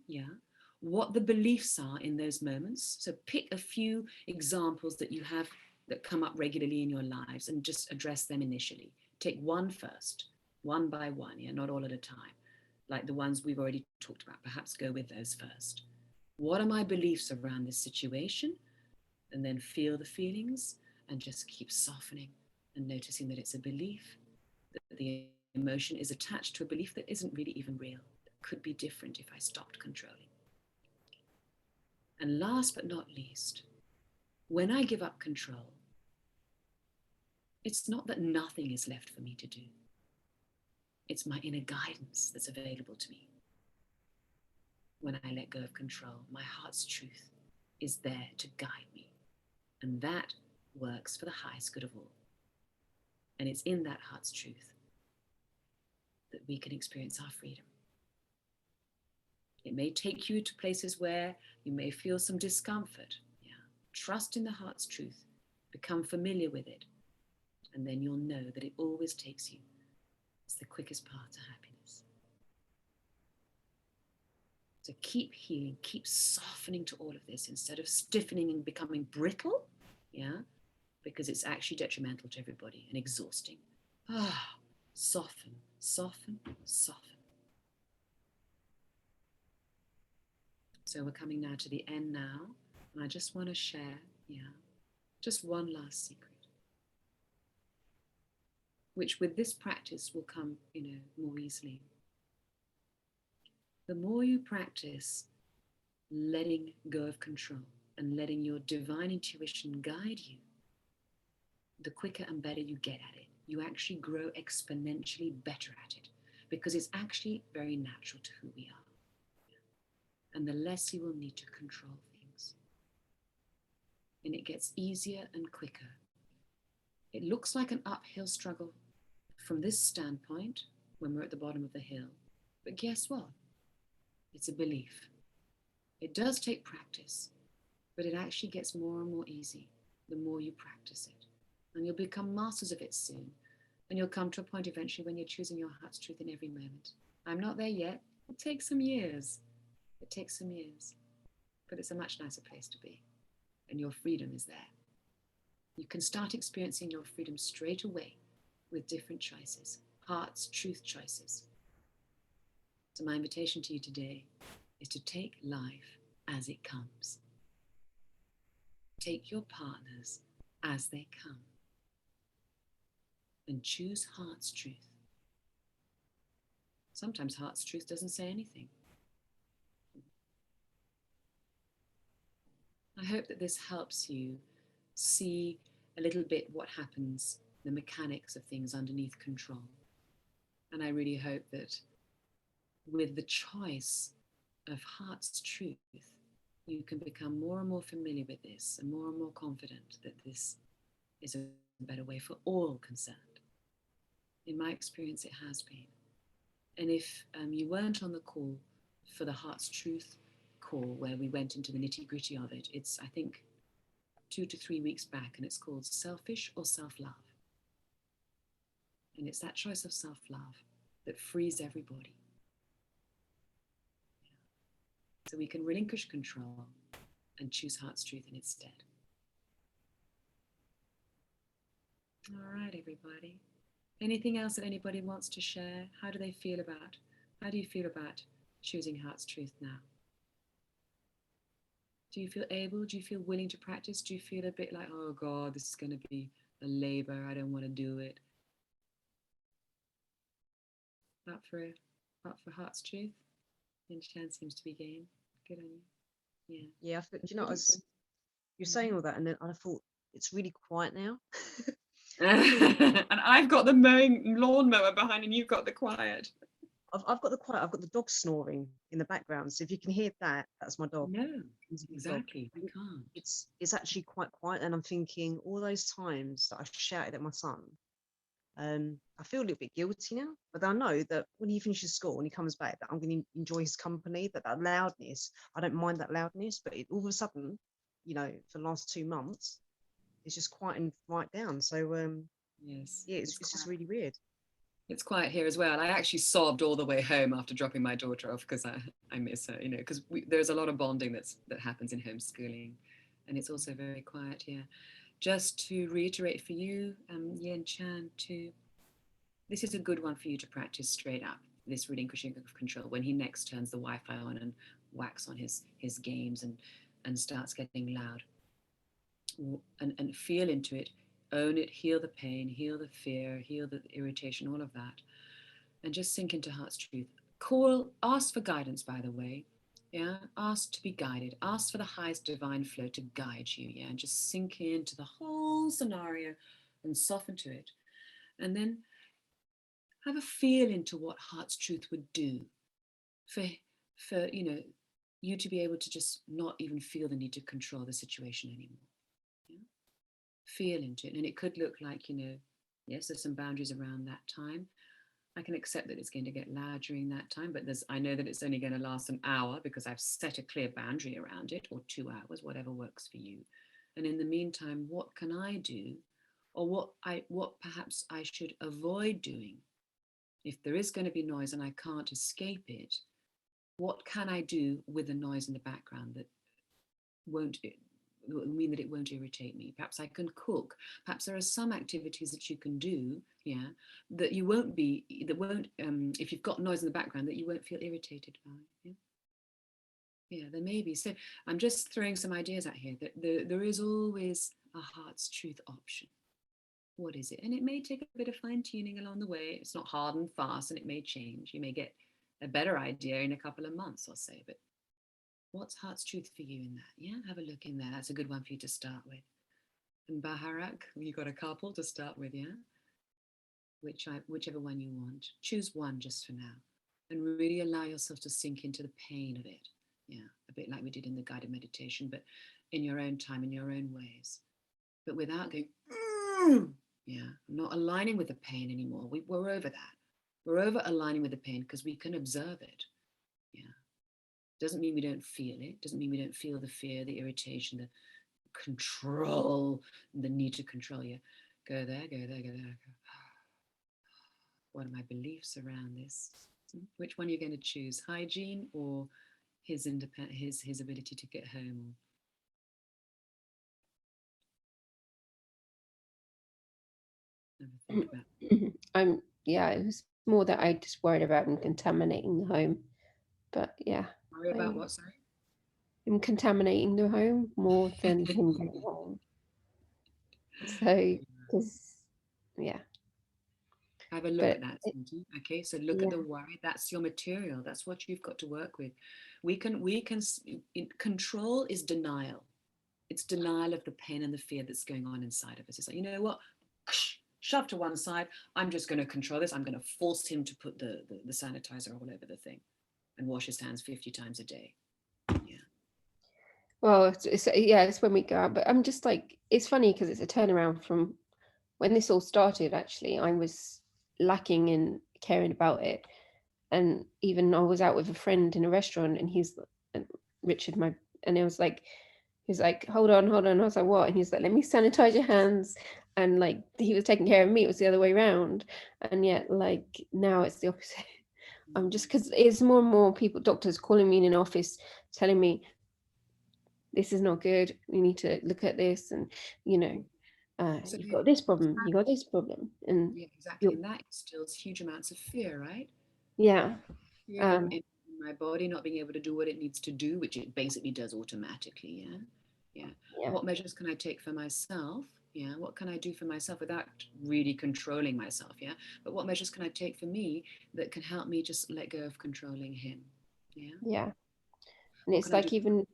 what the beliefs are in those moments. So pick a few examples that you have that come up regularly in your lives and just address them initially. Take one first, one by one, not all at a time, like the ones we've already talked about. Perhaps go with those first. What are my beliefs around this situation? And then feel the feelings and just keep softening and noticing that it's a belief, that the emotion is attached to a belief that isn't really even real. It could be different if I stopped controlling. And last but not least, when I give up control, it's not that nothing is left for me to do. It's my inner guidance that's available to me. When I let go of control, my heart's truth is there to guide me. And that works for the highest good of all. And it's in that heart's truth that we can experience our freedom. It may take you to places where you may feel some discomfort. Yeah. Trust in the heart's truth. Become familiar with it. And then you'll know that it always takes you. It's the quickest path to happiness. So keep healing, keep softening to all of this instead of stiffening and becoming brittle. Yeah. Because it's actually detrimental to everybody and exhausting. Soften, soften, soften. So we're coming now to the end now, and I just want to share, just one last secret, which with this practice will come, more easily. The more you practice letting go of control and letting your divine intuition guide you, the quicker and better you get at it. You actually grow exponentially better at it because it's actually very natural to who we are. And the less you will need to control things. And it gets easier and quicker. It looks like an uphill struggle from this standpoint when we're at the bottom of the hill. But guess what? It's a belief. It does take practice, but it actually gets more and more easy the more you practice it. And you'll become masters of it soon. And you'll come to a point eventually when you're choosing your heart's truth in every moment. I'm not there yet. It takes some years. It takes some years. But it's a much nicer place to be. And your freedom is there. You can start experiencing your freedom straight away with different choices. Heart's truth choices. So my invitation to you today is to take life as it comes. Take your partners as they come. And choose heart's truth. Sometimes heart's truth doesn't say anything. I hope that this helps you see a little bit what happens, the mechanics of things underneath control. And I really hope that with the choice of heart's truth, you can become more and more familiar with this and more confident that this is a better way for all concerned. In my experience, it has been. And if you weren't on the call for the Heart's Truth call, where we went into the nitty-gritty of it, it's, I think, 2 to 3 weeks back, and it's called Selfish or Self-Love. And it's that choice of self-love that frees everybody. So we can relinquish control and choose heart's truth in its stead. All right, everybody. Anything else that anybody wants to share? How do you feel about choosing heart's truth now? Do you feel able? Do you feel willing to practice? Do you feel a bit like, oh God, this is going to be a labor. I don't want to do it. Up for heart's truth? And chance seems to be game. Good on you. Yeah. Yeah, you're saying all that, and then I thought it's really quiet now. And I've got the lawnmower behind, and you've got the quiet. I've got the quiet. I've got the dog snoring in the background. So if you can hear that, that's my dog. No, exactly. We can't. It's actually quite quiet, and I'm thinking all those times that I shouted at my son. I feel a little bit guilty now, but I know that when he finishes school and he comes back, that I'm going to enjoy his company. That loudness, I don't mind that loudness, but all of a sudden, for the last 2 months, it's just quieting right down. So yes, yeah, it's just really weird. It's quiet here as well. I actually sobbed all the way home after dropping my daughter off because I miss her, because there's a lot of bonding that happens in homeschooling, and it's also very quiet here. Just to reiterate for you, Yen Chan, this is a good one for you to practice straight up, this relinquishing of control, when he next turns the Wi-Fi on and whacks on his games and starts getting loud. And feel into it, own it, heal the pain, heal the fear, heal the irritation, all of that. And just sink into heart's truth. Ask for guidance, by the way. Yeah, ask to be guided. Ask for the highest divine flow to guide you. Yeah, and just sink into the whole scenario and soften to it. And then have a feel into what heart's truth would do for you to be able to just not even feel the need to control the situation anymore. Yeah? Feel into it. And it could look like, yes, there's some boundaries around that time. I can accept that it's going to get loud during that time, but I know that it's only going to last an hour because I've set a clear boundary around it, or 2 hours, whatever works for you. And in the meantime, what can I do, or what perhaps I should avoid doing? If there is going to be noise and I can't escape it, what can I do with the noise in the background that won't mean that it won't irritate me? Perhaps I can cook. Perhaps there are some activities that you can do, that you won't if you've got noise in the background, that you won't feel irritated by. Yeah, there may be. So I'm just throwing some ideas out here that there is always a heart's truth option. What is it? And it may take a bit of fine tuning along the way. It's not hard and fast, and it may change. You may get a better idea in a couple of months or so, but what's heart's truth for you in that? Yeah, have a look in there. That's a good one for you to start with. And Baharak, you got a couple to start with, yeah? Whichever one you want. Choose one just for now, and really allow yourself to sink into the pain of it. Yeah, a bit like we did in the guided meditation, but in your own time, in your own ways, but without going, yeah, I'm not aligning with the pain anymore. We're over that. We're over aligning with the pain because we can observe it. Yeah. Doesn't mean we don't feel it. Doesn't mean we don't feel the fear, the irritation, the control, the need to control you. Go there, go there, go there. What are my beliefs around this? Which one are you going to choose? Hygiene or his ability to get home? It was more that I just worried about him contaminating the home. But yeah. Worry about what, sorry? Him contaminating the home more than him getting home. So, because, yeah. Have a look at that, Cindy. Okay, so look at the worry. That's your material. That's what you've got to work with. Control is denial. It's denial of the pain and the fear that's going on inside of us. It's like, you know what? Shove to one side. I'm just going to control this. I'm going to force him to put the sanitizer all over the thing and wash his hands 50 times a day. Yeah. Well, it's when we go out. But I'm just like, it's funny because it's a turnaround from when this all started. Actually, I was lacking in caring about it. And even I was out with a friend in a restaurant, and Richard, and it was like, he's like, hold on. I was like, what? And he's like, let me sanitize your hands. And like, he was taking care of me. It was the other way around. And yet, like, now it's the opposite. I'm just, because it's more and more doctors calling me in an office, telling me, this is not good. You need to look at this. And, so you've got this problem. You got this problem. And yeah, exactly. And that instills huge amounts of fear, right? Yeah. In my body not being able to do what it needs to do, which it basically does automatically. Yeah. What measures can I take for myself? Yeah. What can I do for myself without really controlling myself? Yeah. But what measures can I take for me that can help me just let go of controlling him? Yeah. Yeah. And it's like even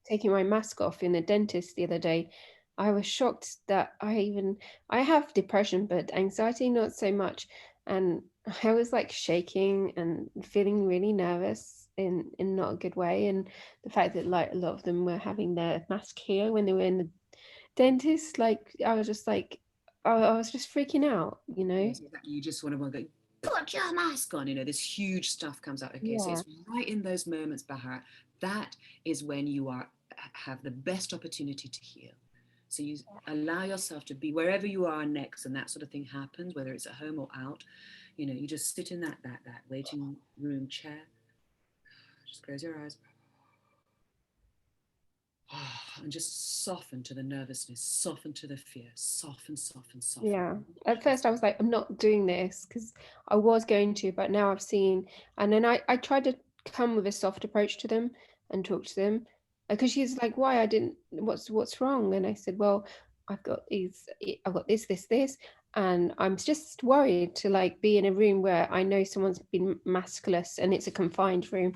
taking my mask off in the dentist the other day. I was shocked that I have depression, but anxiety not so much. And I was like shaking and feeling really nervous in not a good way. And the fact that like a lot of them were having their mask here when they were in the dentist, like I was just like, I was just freaking out, Yes, exactly. You just want to go, put your mask on, this huge stuff comes out. Okay, so it's right in those moments, Bahar, that is when you have the best opportunity to heal. So you allow yourself to be wherever you are next, and that sort of thing happens, whether it's at home or out. You just sit in that waiting room chair. Just close your eyes. And just soften to the nervousness, soften to the fear, soften. Yeah. At first I was like, I'm not doing this, because I was going to, but now I've seen, and then I tried to come with a soft approach to them and talk to them, because she's like, why? What's wrong? And I said, well, I've got this, and I'm just worried to like be in a room where I know someone's been maskless and it's a confined room.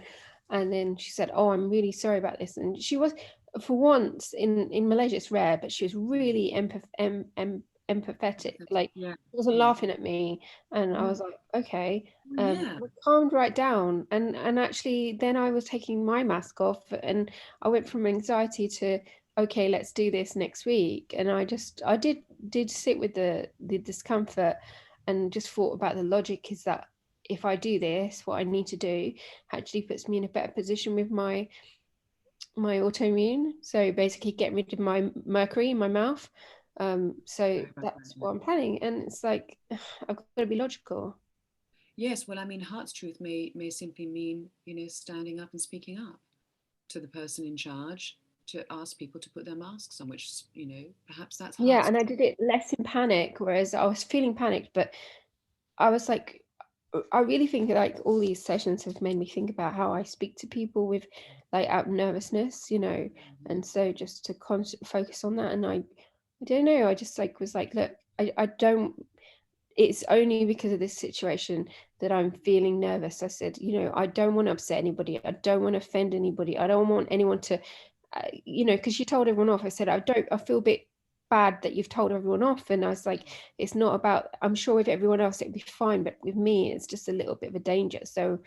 And then she said, oh, I'm really sorry about this. And she was, for once in Malaysia, it's rare, but she was really empathetic. Like, Yeah. he wasn't laughing at me, and I was like, okay. Yeah. We calmed right down, and actually then I was taking my mask off, and I went from anxiety to, okay, let's do this next week. And I did sit with the discomfort, and just thought about the logic is that if I do this, what I need to do actually puts me in a better position with my autoimmune. So basically get rid of my mercury in my mouth. So that's what I'm planning. And it's like, I've got to be logical. Yes, well, I mean, heart's truth may simply mean, standing up and speaking up to the person in charge to ask people to put their masks on, which, perhaps that's Yeah, heart's and I did it less in panic, whereas I was feeling panicked, but I was like, I really think like all these sessions have made me think about how I speak to people with like out nervousness, and so just to focus on that. And I don't know, I just like was like, look, I don't, it's only because of this situation that I'm feeling nervous. I said, I don't want to upset anybody. I don't want to offend anybody. I don't want anyone to, because you told everyone off. I said, I feel a bit bad that you've told everyone off. And I was like, it's not about, I'm sure with everyone else it'd be fine, but with me, it's just a little bit of a danger. So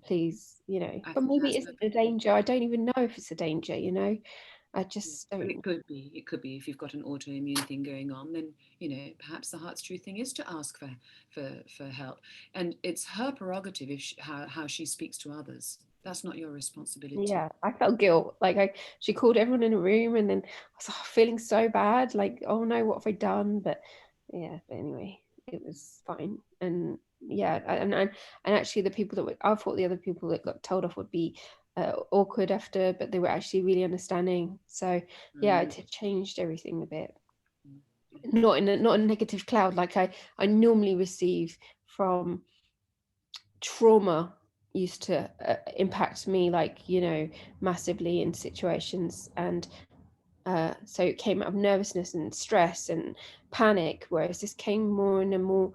please, but maybe it's a danger. I don't even know if it's a danger, I just don't. And it could be if you've got an autoimmune thing going on, then perhaps the heart's true thing is to ask for help, and it's her prerogative if how she speaks to others. That's not your responsibility. Yeah, I felt guilt. Like she called everyone in a room, and then I was feeling so bad. Like, oh no, what have I done? But yeah, but anyway, it was fine. And yeah, and actually, the people that I thought the other people that got told off would be awkward after, but they were actually really understanding. So yeah, it changed everything a bit. Not in a negative cloud like I normally receive from trauma. Used to impact me like massively in situations, and so it came out of nervousness and stress and panic, whereas this came more in a more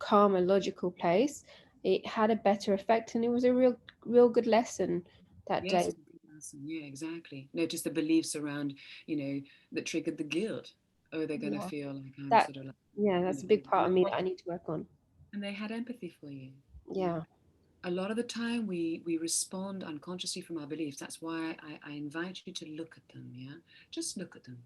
calmer, logical place. It had a better effect, and it was a real good lesson that day. Yeah, exactly. Notice the beliefs around that triggered the guilt. Oh, they're going to feel like I'm that, sort of like, yeah, that's a big part of me that I need to work on. And they had empathy for you. Yeah. A lot of the time we respond unconsciously from our beliefs. That's why I invite you to look at them. Yeah, just look at them.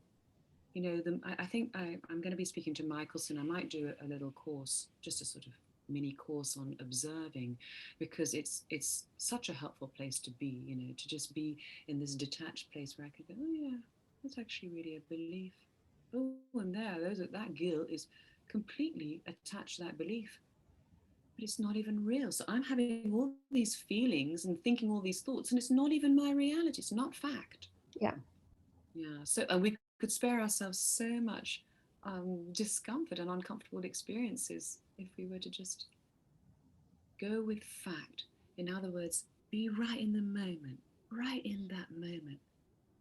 I think I'm going to be speaking to Michelson. I might do a little course, just a sort of mini course on observing, because it's such a helpful place to be, to just be in this detached place where I could go, oh yeah, that's actually really a belief. Oh, and that guilt is completely attached to that belief, but it's not even real. So I'm having all these feelings and thinking all these thoughts, and it's not even my reality. It's not fact. Yeah. So we could spare ourselves so much discomfort and uncomfortable experiences if we were to just go with fact. In other words, be right in the moment, right in that moment,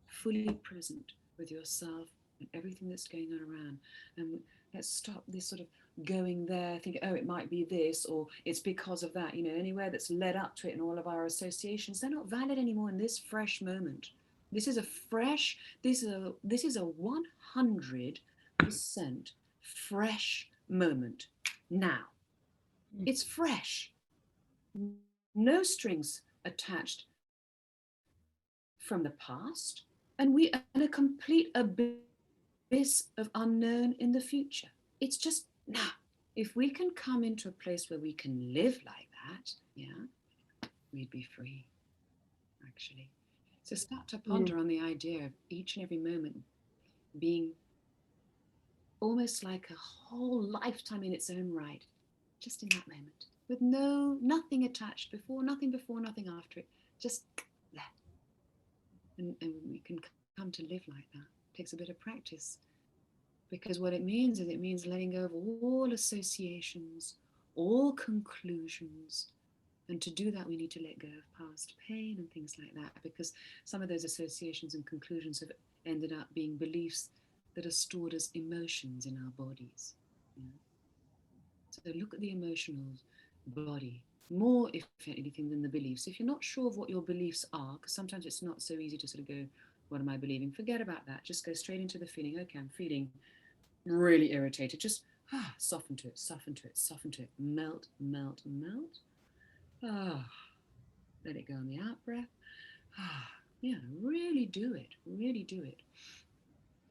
fully present with yourself and everything that's going on around. And let's stop this sort of going there, thinking, oh, it might be this, or it's because of that. Anywhere that's led up to it and all of our associations, they're not valid anymore in this fresh moment. This is a 100% fresh moment now. It's fresh. No strings attached from the past, and we are in a complete abyss of unknown in the future. It's just now. If we can come into a place where we can live like that, we'd be free, actually. So start to ponder on the idea of each and every moment being almost like a whole lifetime in its own right, just in that moment, with nothing attached before, nothing after it, just there. And we can come to live like that. It takes a bit of practice, because what it means is letting go of all associations, all conclusions. And to do that, we need to let go of past pain and things like that, because some of those associations and conclusions have ended up being beliefs that are stored as emotions in our bodies. So look at the emotional body more, if anything, than the beliefs. If you're not sure of what your beliefs are, because sometimes it's not so easy to sort of go, what am I believing? Forget about that. Just go straight into the feeling. Okay, I'm feeling really irritated, just soften to it, soften to it, soften to it, melt, melt, melt. Let it go on the out breath. Yeah, really do it, really do it.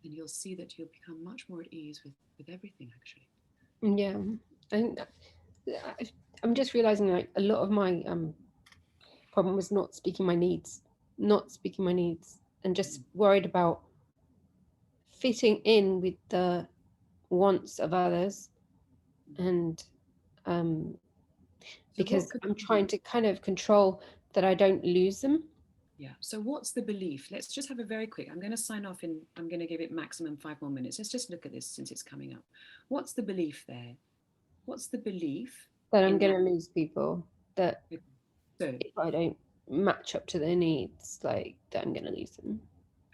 And you'll see that you'll become much more at ease with everything, actually. Yeah, and I'm just realizing like a lot of my problem was not speaking my needs, and just worried about fitting in with the wants of others, and um, So because I'm trying to kind of control that I don't lose them. Yeah. So what's the belief? Let's just have a very quick, I'm going to sign off I'm going to give it maximum 5 more minutes. Let's just look at this since it's coming up. What's the belief there? What's the belief? That I'm going to lose people, that so if I don't match up to their needs, like that I'm going to lose them.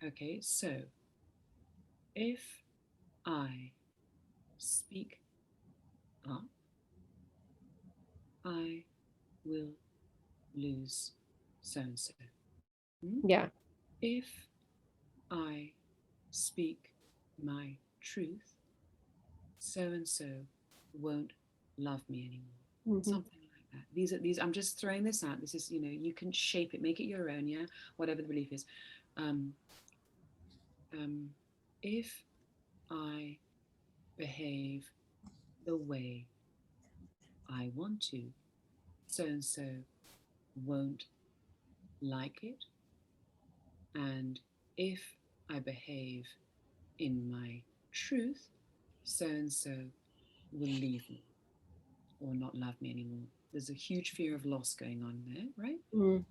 Okay, so if I speak up, I will lose so and so. Yeah. If I speak my truth, so and so won't love me anymore. Something like that. These I'm just throwing this out. This is, you can shape it, make it your own, yeah, whatever the belief is. If I behave the way I want to, so and so won't like it. And if I behave in my truth, so and so will leave me or not love me anymore. There's a huge fear of loss going on there, right?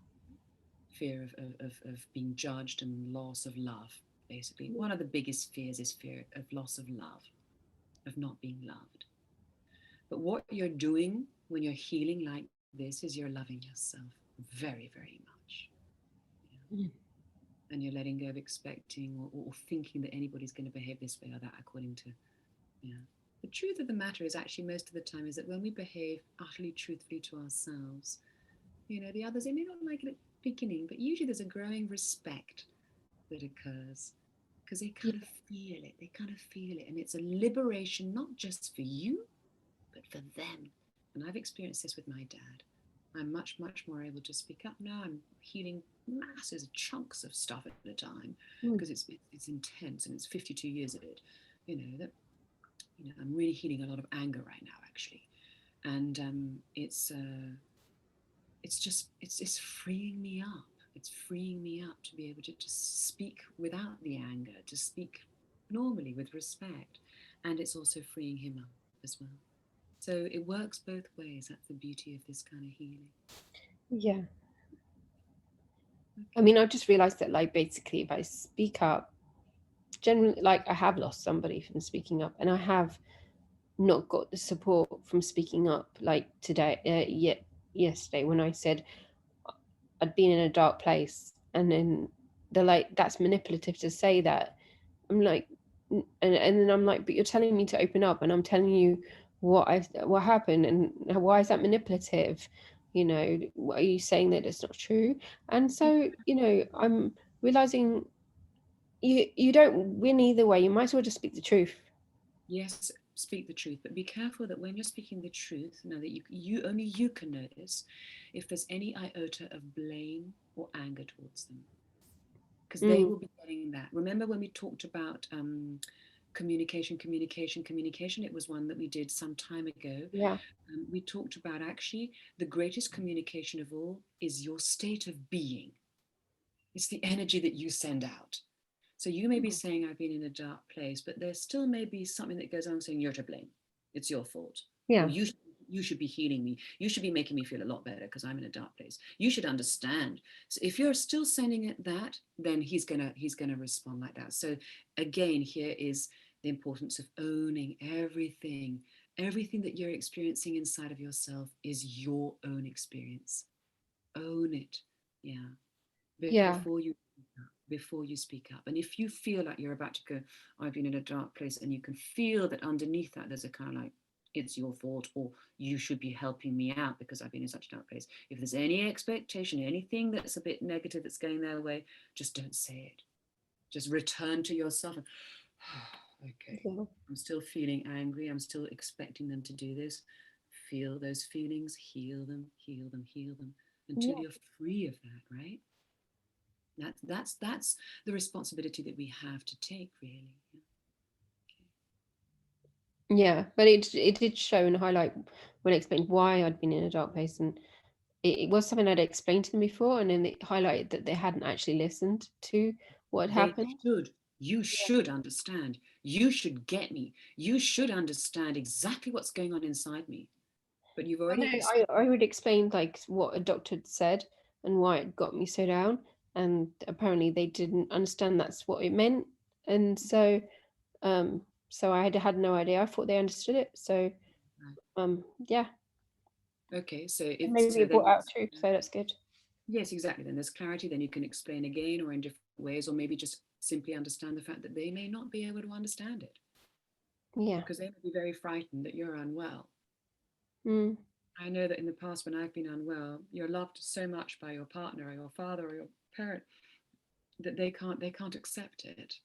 Fear of being judged and loss of love, basically. One of the biggest fears is fear of loss of love, of not being loved. But what you're doing when you're healing like this is you're loving yourself very, very much. Yeah. And you're letting go of expecting or thinking that anybody's going to behave this way or that according to, The truth of the matter is actually most of the time is that when we behave utterly truthfully to ourselves, the others, they may not like it at the beginning, but usually there's a growing respect that occurs because they kind of feel it. They kind of feel it. And it's a liberation, not just for you, but for them. And I've experienced this with my dad. I'm much, much more able to speak up now. I'm healing masses of chunks of stuff at a time because it's intense and it's 52 years of it. I'm really healing a lot of anger right now, actually, and it's freeing me up. It's freeing me up to be able to just speak without the anger, to speak normally with respect, and it's also freeing him up as well. So it works both ways. That's the beauty of this kind of healing. Yeah. I mean, I just realized that, like, basically, if I speak up, generally, like, I have lost somebody from speaking up, and I have not got the support from speaking up, like today, yesterday, when I said I'd been in a dark place, and then they're like, that's manipulative to say that. I'm like, and then I'm like, but you're telling me to open up, and I'm telling you what happened, and why is that manipulative? Are you saying that it's not true? And so, I'm realizing you don't win either way. You might as well just speak the truth. Yes, speak the truth, but be careful that when you're speaking the truth, now that you only you can notice if there's any iota of blame or anger towards them, because they will be getting that. Remember when we talked about communication? It was one that we did some time ago. Yeah. We talked about actually the greatest communication of all is your state of being. It's the energy that you send out. So you may be saying, I've been in a dark place, but there still may be something that goes on saying, you're to blame. It's your fault. Yeah. Or you should be healing me. You should be making me feel a lot better because I'm in a dark place. You should understand. So if you're still sending it that, then he's gonna respond like that. So again, here is the importance of owning everything. Everything that you're experiencing inside of yourself is your own experience. Own it. Yeah. Before you speak up. And if you feel like you're about to go, I've been in a dark place, and you can feel that underneath that there's a kind of like, it's your fault, or you should be helping me out because I've been in such a dark place. If there's any expectation, anything that's a bit negative that's going their way, just don't say it. Just return to yourself and, Okay. Yeah. I'm still feeling angry. I'm still expecting them to do this. Feel those feelings, heal them, heal them, heal them until Yeah. you're free of that, right? That's the responsibility that we have to take, really. Yeah, but it did show and highlight when I explained why I'd been in a dark place, and it was something I'd explained to them before, and then it highlighted that they hadn't actually listened to what had They happened. should. You should understand. You should get me. You should understand exactly what's going on inside me. But you've I know already I would explain like what a doctor had said and why it got me so down, and apparently they didn't understand that's what it meant, and um so I had no idea. I thought they understood it, so yeah, okay. So and if maybe so, it brought then out truth, so that's good. yes, exactly. Then there's clarity. Then you can explain again, or in different ways, or maybe just simply understand the fact that they may not be able to understand it Yeah. because they may be very frightened that you're unwell. Mm. I know that in the past, when I've been unwell, you're loved so much by your partner or your father or your parent that they can't accept it.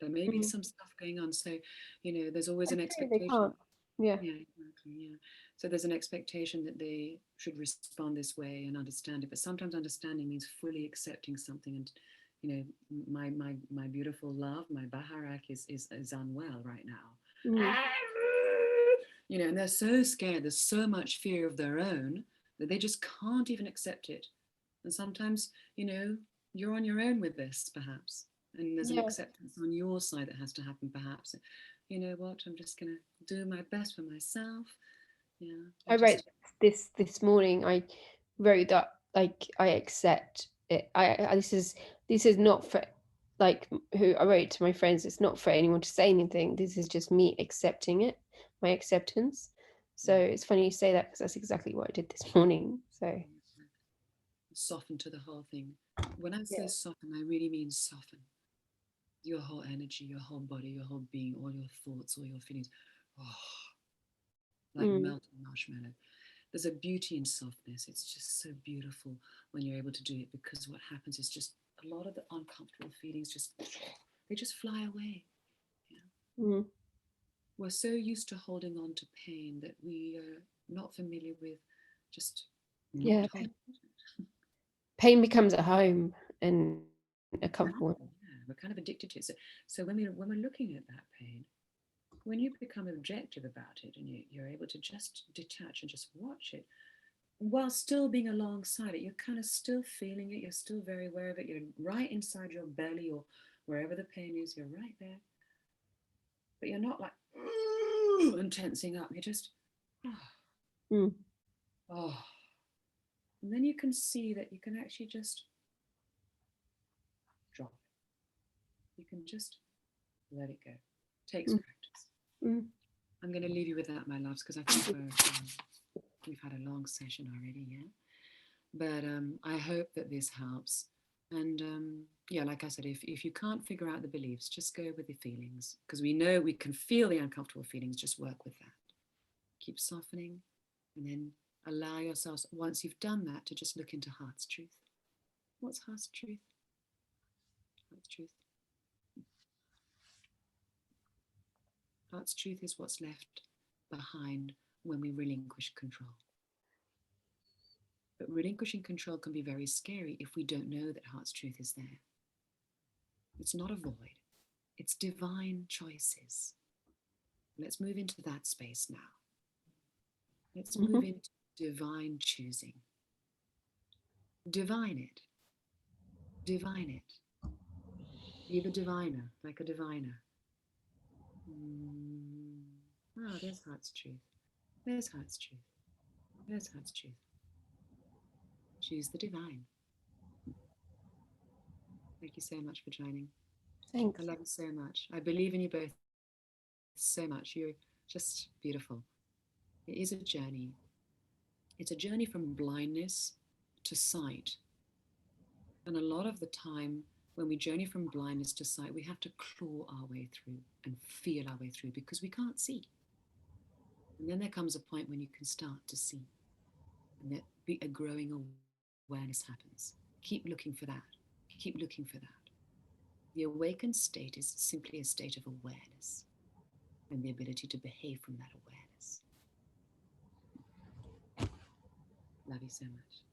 There may be Mm. some stuff going on. So, there's always an That's true, they expectation. can't. Yeah. Yeah, exactly. Yeah. So there's an expectation that they should respond this way and understand it. But sometimes understanding means fully accepting something. And, my beautiful love, my Baharak is unwell right now. Mm. And they're so scared. There's so much fear of their own that they just can't even accept it. And sometimes, you're on your own with this, perhaps. And there's an Yeah. acceptance on your side that has to happen, perhaps. You know what? I'm just going to do my best for myself. Yeah. I wrote this morning. I wrote that like I accept it. This is not for like who I wrote to my friends. It's not for anyone to say anything. This is just me accepting it, my acceptance. So it's funny you say that because that's exactly what I did this morning. So soften to the whole thing. When I say yeah. soften, I really mean soften. Your whole energy, your whole body, your whole being, all your thoughts, all your feelings. Like Mm. melting marshmallow. There's a beauty in softness. It's just so beautiful when you're able to do it, because what happens is just a lot of the uncomfortable feelings they just fly away. Mm. We're so used to holding on to pain that we are not familiar with just not Yeah. holding. Pain becomes a home and a comfortable one. Yeah, we're kind of addicted to it. So when we're looking at that pain, when you become objective about it and you're able to just detach and just watch it, while still being alongside it, you're kind of still feeling it. You're still very aware of it. You're right inside your belly or wherever the pain is. You're right there, but you're not like and tensing up. You're just Mm. oh, and then you can see that you can actually just drop it. You can just let it go. Takes Mm. practice. Mm. I'm going to leave you with that, my loves, because I think we've had a long session already, yeah. But I hope that this helps. And yeah, like I said, if you can't figure out the beliefs, just go with the feelings, because we know we can feel the uncomfortable feelings. Just work with that. Keep softening, and then allow yourselves, once you've done that, to just look into heart's truth. What's heart's truth? Heart's truth. Heart's truth is what's left behind when we relinquish control. But relinquishing control can be very scary if we don't know that heart's truth is there. It's not a void, it's divine choices. Let's move into that space now. Let's move Mhm. into divine choosing. Divine it. Divine it. Be the diviner, like a diviner. Oh, there's heart's truth. There's heart's truth. There's heart's truth. Choose the divine. Thank you so much for joining. Thanks. I love you so much. I believe in you both so much. You're just beautiful. It is a journey. It's a journey from blindness to sight. And a lot of the time, when we journey from blindness to sight, we have to claw our way through and feel our way through because we can't see. And then there comes a point when you can start to see, and that a growing awareness happens. Keep looking for that. Keep looking for that. The awakened state is simply a state of awareness. and the ability to behave from that awareness. Love you so much.